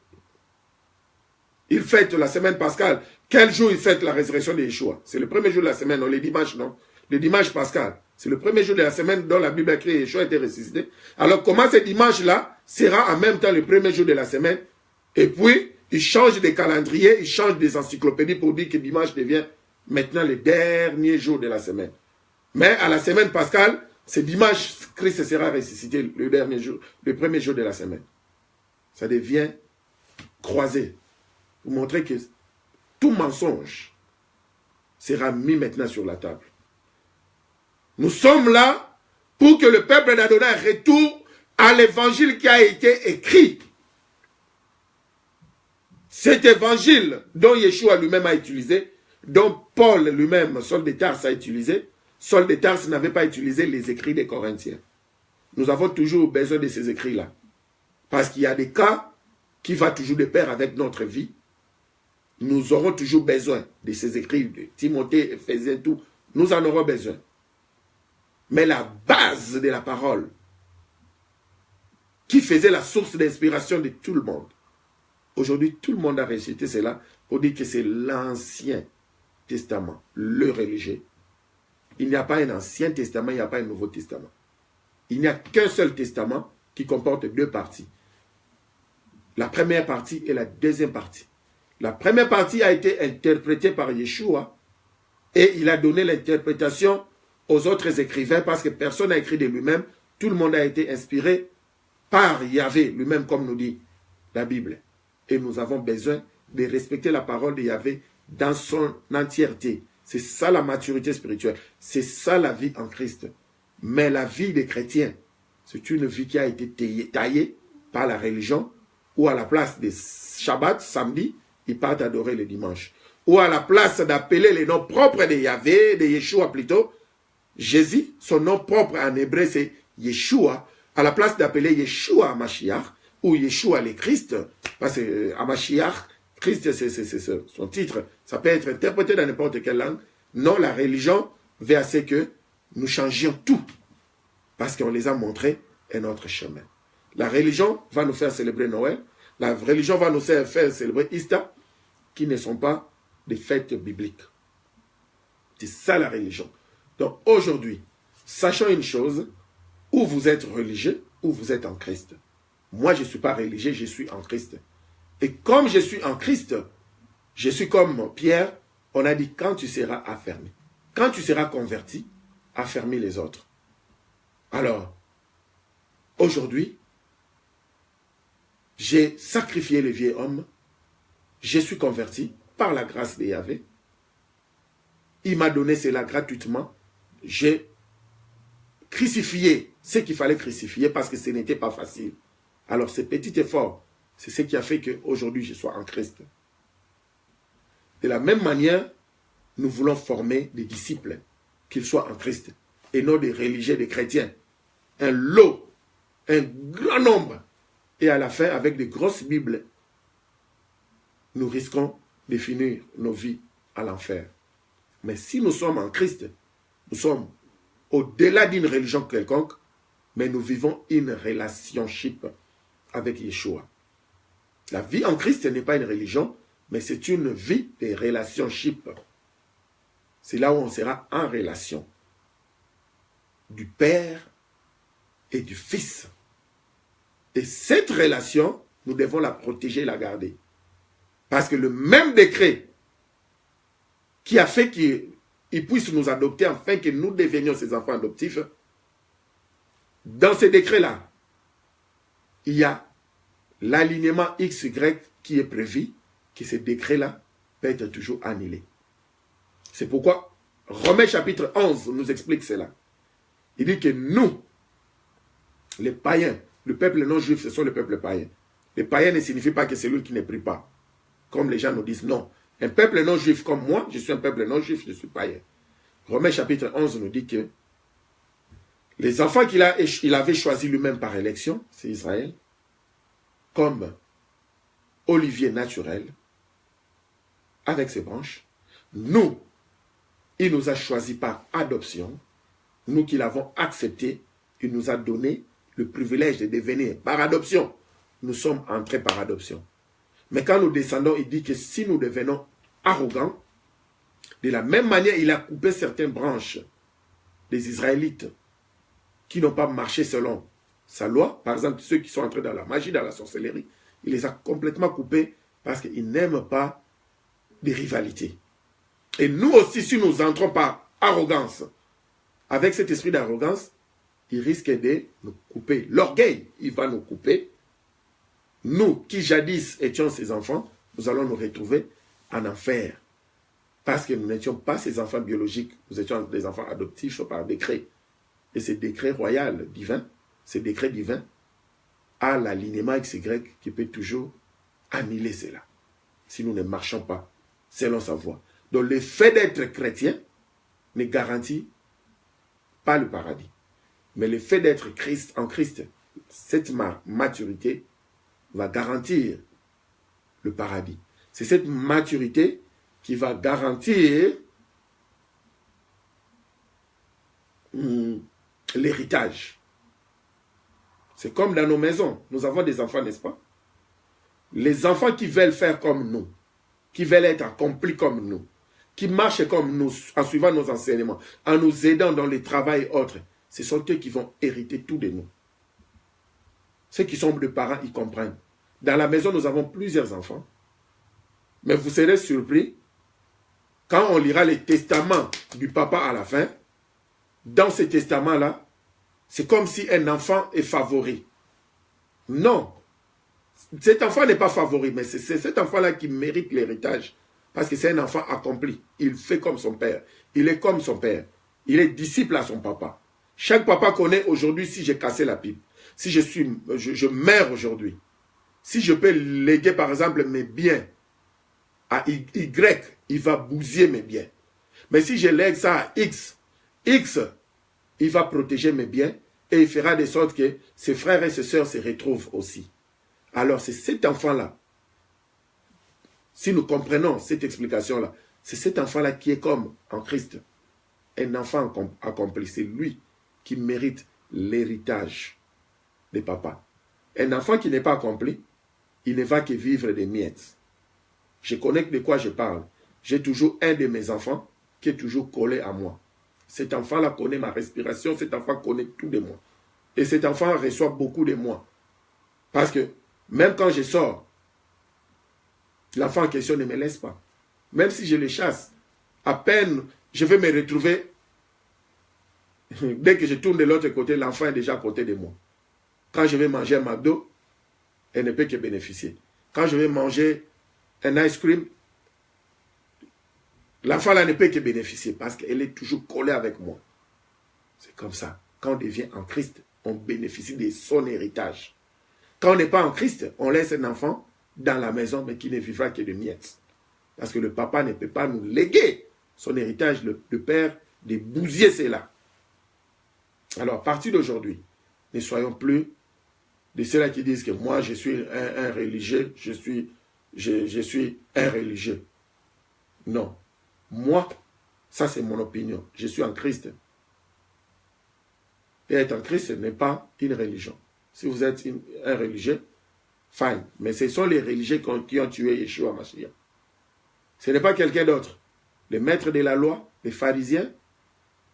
il fête la semaine pascale? Quel jour il fête la résurrection de Yeshua? C'est le premier jour de la semaine, non? Le dimanche, non? Le dimanche pascal. C'est le premier jour de la semaine dont la Bible a écrit Yeshua a été ressuscité. Alors, comment ce dimanche-là sera en même temps le premier jour de la semaine? Et puis, il change des calendriers, il change des encyclopédies pour dire que dimanche devient maintenant le dernier jour de la semaine. Mais à la semaine pascale, c'est dimanche, Christ sera ressuscité le dernier jour, le premier jour de la semaine. Ça devient croisé. Pour montrer que tout mensonge sera mis maintenant sur la table. Nous sommes là pour que le peuple d'Adonai retourne à l'évangile qui a été écrit. Cet évangile dont Yeshua lui-même a utilisé, dont Paul lui-même, Saul de Tarse, a utilisé. Saul de Tarse n'avait pas utilisé les écrits des Corinthiens. Nous avons toujours besoin de ces écrits-là. Parce qu'il y a des cas qui vont toujours de pair avec notre vie. Nous aurons toujours besoin de ces écrits, de Timothée, Éphésiens, tout. Nous en aurons besoin. Mais la base de la parole, qui faisait la source d'inspiration de tout le monde, aujourd'hui, tout le monde a rejeté cela pour dire que c'est l'Ancien Testament, le religieux. Il n'y a pas un Ancien Testament, il n'y a pas un Nouveau Testament. Il n'y a qu'un seul testament qui comporte deux parties. La première partie et la deuxième partie. La première partie a été interprétée par Yeshua et il a donné l'interprétation aux autres écrivains parce que personne n'a écrit de lui-même. Tout le monde a été inspiré par Yahvé lui-même, comme nous dit la Bible. Et nous avons besoin de respecter la parole de Yahvé dans son entièreté. C'est ça la maturité spirituelle. C'est ça la vie en Christ. Mais la vie des chrétiens, c'est une vie qui a été taillée par la religion, ou à la place des Shabbat, samedi, ils partent adorer le dimanche. Ou à la place d'appeler les noms propres de Yahvé, de Yeshua plutôt, Jésus, son nom propre en hébreu c'est Yeshua, à la place d'appeler Yeshua Mashiach, ou Yeshua le Christ, parce que Mashiach, Christ c'est son titre, ça peut être interprété dans n'importe quelle langue. Non, la religion veut à ce que nous changions tout, parce qu'on les a montré un autre chemin. La religion va nous faire célébrer Noël, la religion va nous faire célébrer Easter, qui ne sont pas des fêtes bibliques. C'est ça la religion. Donc aujourd'hui, sachons une chose, ou vous êtes religieux, ou vous êtes en Christ. Moi, je ne suis pas religieux, je suis en Christ. Et comme je suis en Christ, je suis comme Pierre, on a dit quand tu seras affermi, quand tu seras converti, affermis les autres. Alors, aujourd'hui, j'ai sacrifié le vieil homme, je suis converti par la grâce de Yahvé. Il m'a donné cela gratuitement. J'ai crucifié ce qu'il fallait crucifier parce que ce n'était pas facile. Alors ce petit effort, c'est ce qui a fait qu'aujourd'hui je sois en Christ. De la même manière, nous voulons former des disciples, qu'ils soient en Christ, et non des religieux, des chrétiens. Un lot, un grand nombre. Et à la fin, avec des grosses Bibles, nous risquons de finir nos vies à l'enfer. Mais si nous sommes en Christ, nous sommes au-delà d'une religion quelconque, mais nous vivons une relationship avec Yeshua. La vie en Christ n'est pas une religion, mais c'est une vie de relationship. C'est là où on sera en relation du Père et du Fils. Et cette relation, nous devons la protéger et la garder. Parce que le même décret qui a fait qu'il puisse nous adopter afin que nous devenions ses enfants adoptifs, dans ce décret-là, il y a l'alignement XY qui est prévu, que ce décret-là peut être toujours annulé. C'est pourquoi Romains chapitre 11 nous explique cela. Il dit que nous, les païens, le peuple non juif, ce sont le peuple païen. Les païens ne signifie pas que c'est lui qui ne prie pas. Comme les gens nous disent, non. Un peuple non juif comme moi, je suis un peuple non juif, je suis païen. Romains chapitre 11 nous dit que les enfants qu'il avait choisis lui-même par élection, c'est Israël, comme olivier naturel, avec ses branches. Nous, il nous a choisis par adoption. Nous qui l'avons accepté, il nous a donné le privilège de devenir par adoption. Nous sommes entrés par adoption. Mais quand nous descendons, il dit que si nous devenons arrogants, de la même manière, il a coupé certaines branches des Israélites qui n'ont pas marché selon sa loi. Par exemple, ceux qui sont entrés dans la magie, dans la sorcellerie, il les a complètement coupés parce qu'ils n'aiment pas des rivalités. Et nous aussi, si nous entrons par arrogance, avec cet esprit d'arrogance, il risque de nous couper. L'orgueil, il va nous couper. Nous, qui jadis étions ses enfants, nous allons nous retrouver en enfer. Parce que nous n'étions pas ses enfants biologiques, nous étions des enfants adoptifs par décret. Et ce décret royal, divin, ce décret divin, a l'alignement XY qui peut toujours annuler cela. Si nous ne marchons pas selon sa voie. Donc le fait d'être chrétien ne garantit pas le paradis. Mais le fait d'être en Christ, cette maturité va garantir le paradis. C'est cette maturité qui va garantir l'héritage. C'est comme dans nos maisons. Nous avons des enfants, n'est-ce pas? Les enfants qui veulent faire comme nous, qui veulent être accomplis comme nous, qui marchent comme nous, en suivant nos enseignements, en nous aidant dans le travail et autres, ce sont eux qui vont hériter tout de nous. Ceux qui sont de parents, ils comprennent. Dans la maison, nous avons plusieurs enfants. Mais vous serez surpris, quand on lira les testaments du papa à la fin, dans ces testaments-là, c'est comme si un enfant est favori. Non. Cet enfant n'est pas favori, mais c'est cet enfant-là qui mérite l'héritage. Parce que c'est un enfant accompli. Il fait comme son père. Il est comme son père. Il est disciple à son papa. Chaque papa connaît aujourd'hui si j'ai cassé la pipe. Si je meurs aujourd'hui. Si je peux léguer par exemple mes biens à Y, il va bousiller mes biens. Mais si je lègue ça à X, il va protéger mes biens et il fera de sorte que ses frères et ses sœurs se retrouvent aussi. Alors c'est cet enfant-là, si nous comprenons cette explication-là, c'est cet enfant-là qui est comme en Christ, un enfant accompli. C'est lui qui mérite l'héritage des papas. Un enfant qui n'est pas accompli, il ne va que vivre des miettes. Je connais de quoi je parle. J'ai toujours un de mes enfants qui est toujours collé à moi. Cet enfant-là connaît ma respiration, cet enfant connaît tout de moi. Et cet enfant reçoit beaucoup de moi. Parce que même quand je sors, l'enfant en question ne me laisse pas. Même si je le chasse, à peine je vais me retrouver, dès que je tourne de l'autre côté, l'enfant est déjà à côté de moi. Quand je vais manger un McDo, elle ne peut que bénéficier. Quand je vais manger un ice cream, l'enfant là ne peut que bénéficier parce qu'elle est toujours collée avec moi. C'est comme ça. Quand on devient en Christ, on bénéficie de son héritage. Quand on n'est pas en Christ, on laisse un enfant dans la maison, mais qui ne vivra que de miettes. Parce que le papa ne peut pas nous léguer son héritage, le père, de bousiller cela. Alors, à partir d'aujourd'hui, ne soyons plus de ceux-là qui disent que moi, je suis un religieux, je suis un religieux. Non. Moi, ça c'est mon opinion. Je suis en Christ. Et être en Christ, ce n'est pas une religion. Si vous êtes un religieux, fine. Mais ce sont les religieux qui ont tué Yeshua Mashiach. Ce n'est pas quelqu'un d'autre. Les maîtres de la loi, les pharisiens,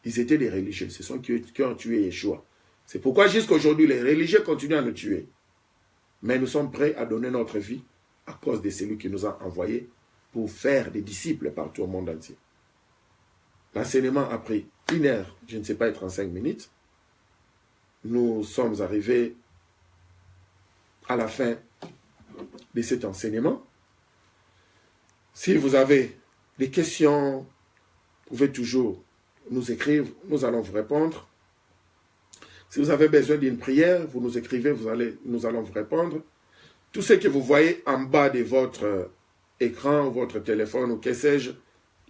ils étaient des religieux. Ce sont ceux qui ont tué Yeshua. C'est pourquoi jusqu'à aujourd'hui, les religieux continuent à nous tuer. Mais nous sommes prêts à donner notre vie à cause de celui qui nous a envoyés pour faire des disciples partout au monde entier. L'enseignement a pris 1 heure, je ne sais pas, 35 minutes. Nous sommes arrivés à la fin de cet enseignement. Si vous avez des questions, vous pouvez toujours nous écrire, nous allons vous répondre. Si vous avez besoin d'une prière, vous nous écrivez, nous allons vous répondre. Tout ce que vous voyez en bas de votre écran, votre téléphone ou que sais-je,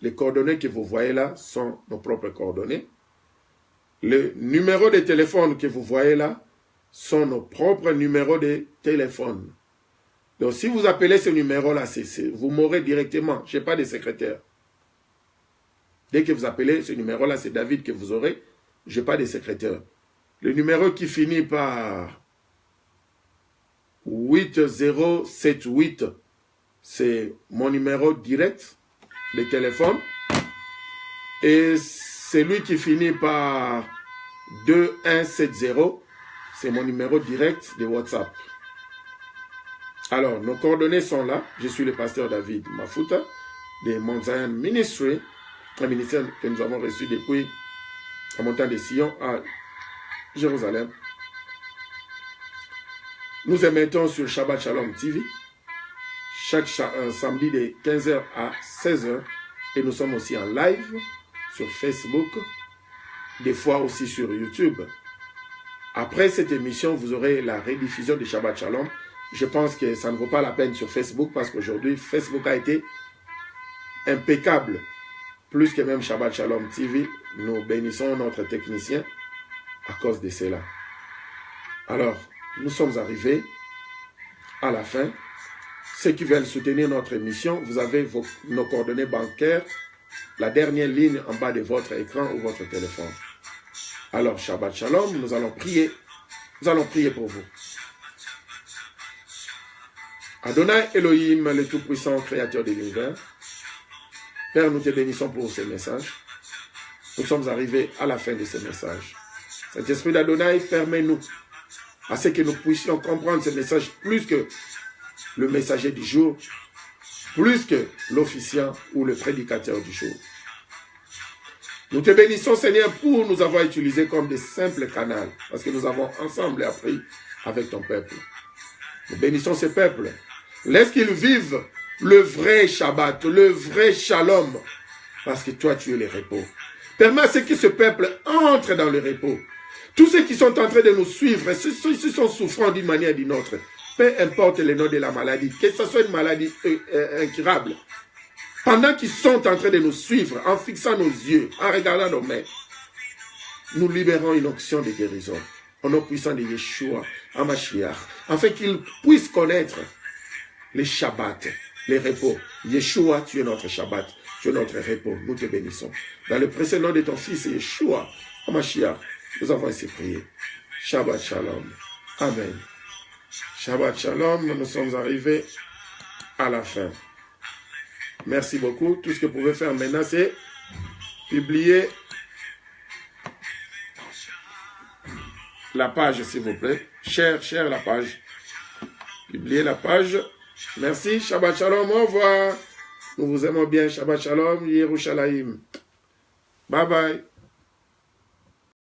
les coordonnées que vous voyez là sont nos propres coordonnées. Le numéro de téléphone que vous voyez là sont nos propres numéros de téléphone. Donc si vous appelez ce numéro-là, vous m'aurez directement. Je n'ai pas de secrétaire. Dès que vous appelez ce numéro-là, c'est David que vous aurez. Je n'ai pas de secrétaire. Le numéro qui finit par 8078, c'est mon numéro direct de téléphone. Et celui qui finit par 2170, c'est mon numéro direct de WhatsApp. Alors, nos coordonnées sont là. Je suis le pasteur David Mafuta de Mount Zion Ministry, un ministère que nous avons reçu depuis la montagne de Sion à Jérusalem. Nous émettons sur Shabbat Shalom TV chaque samedi de 15h à 16h et nous sommes aussi en live sur Facebook, des fois aussi sur YouTube. Après cette émission, vous aurez la rediffusion de Shabbat Shalom. Je pense que ça ne vaut pas la peine sur Facebook parce qu'aujourd'hui, Facebook a été impeccable. Plus que même Shabbat Shalom TV, nous bénissons notre technicien à cause de cela. Alors, nous sommes arrivés à la fin. Ceux qui veulent soutenir notre émission, vous avez nos coordonnées bancaires, la dernière ligne en bas de votre écran ou votre téléphone. Alors, Shabbat Shalom, nous allons prier. Nous allons prier pour vous. Adonai Elohim, le Tout-Puissant, Créateur de l'univers, Père, nous te bénissons pour ces messages. Nous sommes arrivés à la fin de ces messages. Cet esprit d'Adonai, permet-nous à ce que nous puissions comprendre ce message plus que le messager du jour, plus que l'officiant ou le prédicateur du jour. Nous te bénissons, Seigneur, pour nous avoir utilisés comme des simples canaux, parce que nous avons ensemble appris avec ton peuple. Nous bénissons ce peuple. Laisse qu'ils vivent le vrai Shabbat, le vrai Shalom, parce que toi, tu es le repos. Permets à ce que ce peuple entre dans le repos. Tous ceux qui sont en train de nous suivre, ceux qui sont souffrants d'une manière ou d'une autre, peu importe le nom de la maladie, que ce soit une maladie incurable, pendant qu'ils sont en train de nous suivre, en fixant nos yeux, en regardant nos mains, nous libérons une onction de guérison, au nom puissant de Yeshua, Hamashiach, afin qu'ils puissent connaître les Shabbats, les repos. Yeshua, tu es notre Shabbat, tu es notre repos, nous te bénissons. Dans le précieux nom de ton fils, Yeshua, Hamashiach, nous avons ainsi prié. Shabbat Shalom. Amen. Shabbat Shalom, nous sommes arrivés à la fin. Merci beaucoup. Tout ce que vous pouvez faire maintenant, c'est publier la page, s'il vous plaît. Share la page. Publier la page. Merci. Shabbat Shalom. Au revoir. Nous vous aimons bien. Shabbat Shalom. Yerushalayim. Bye bye.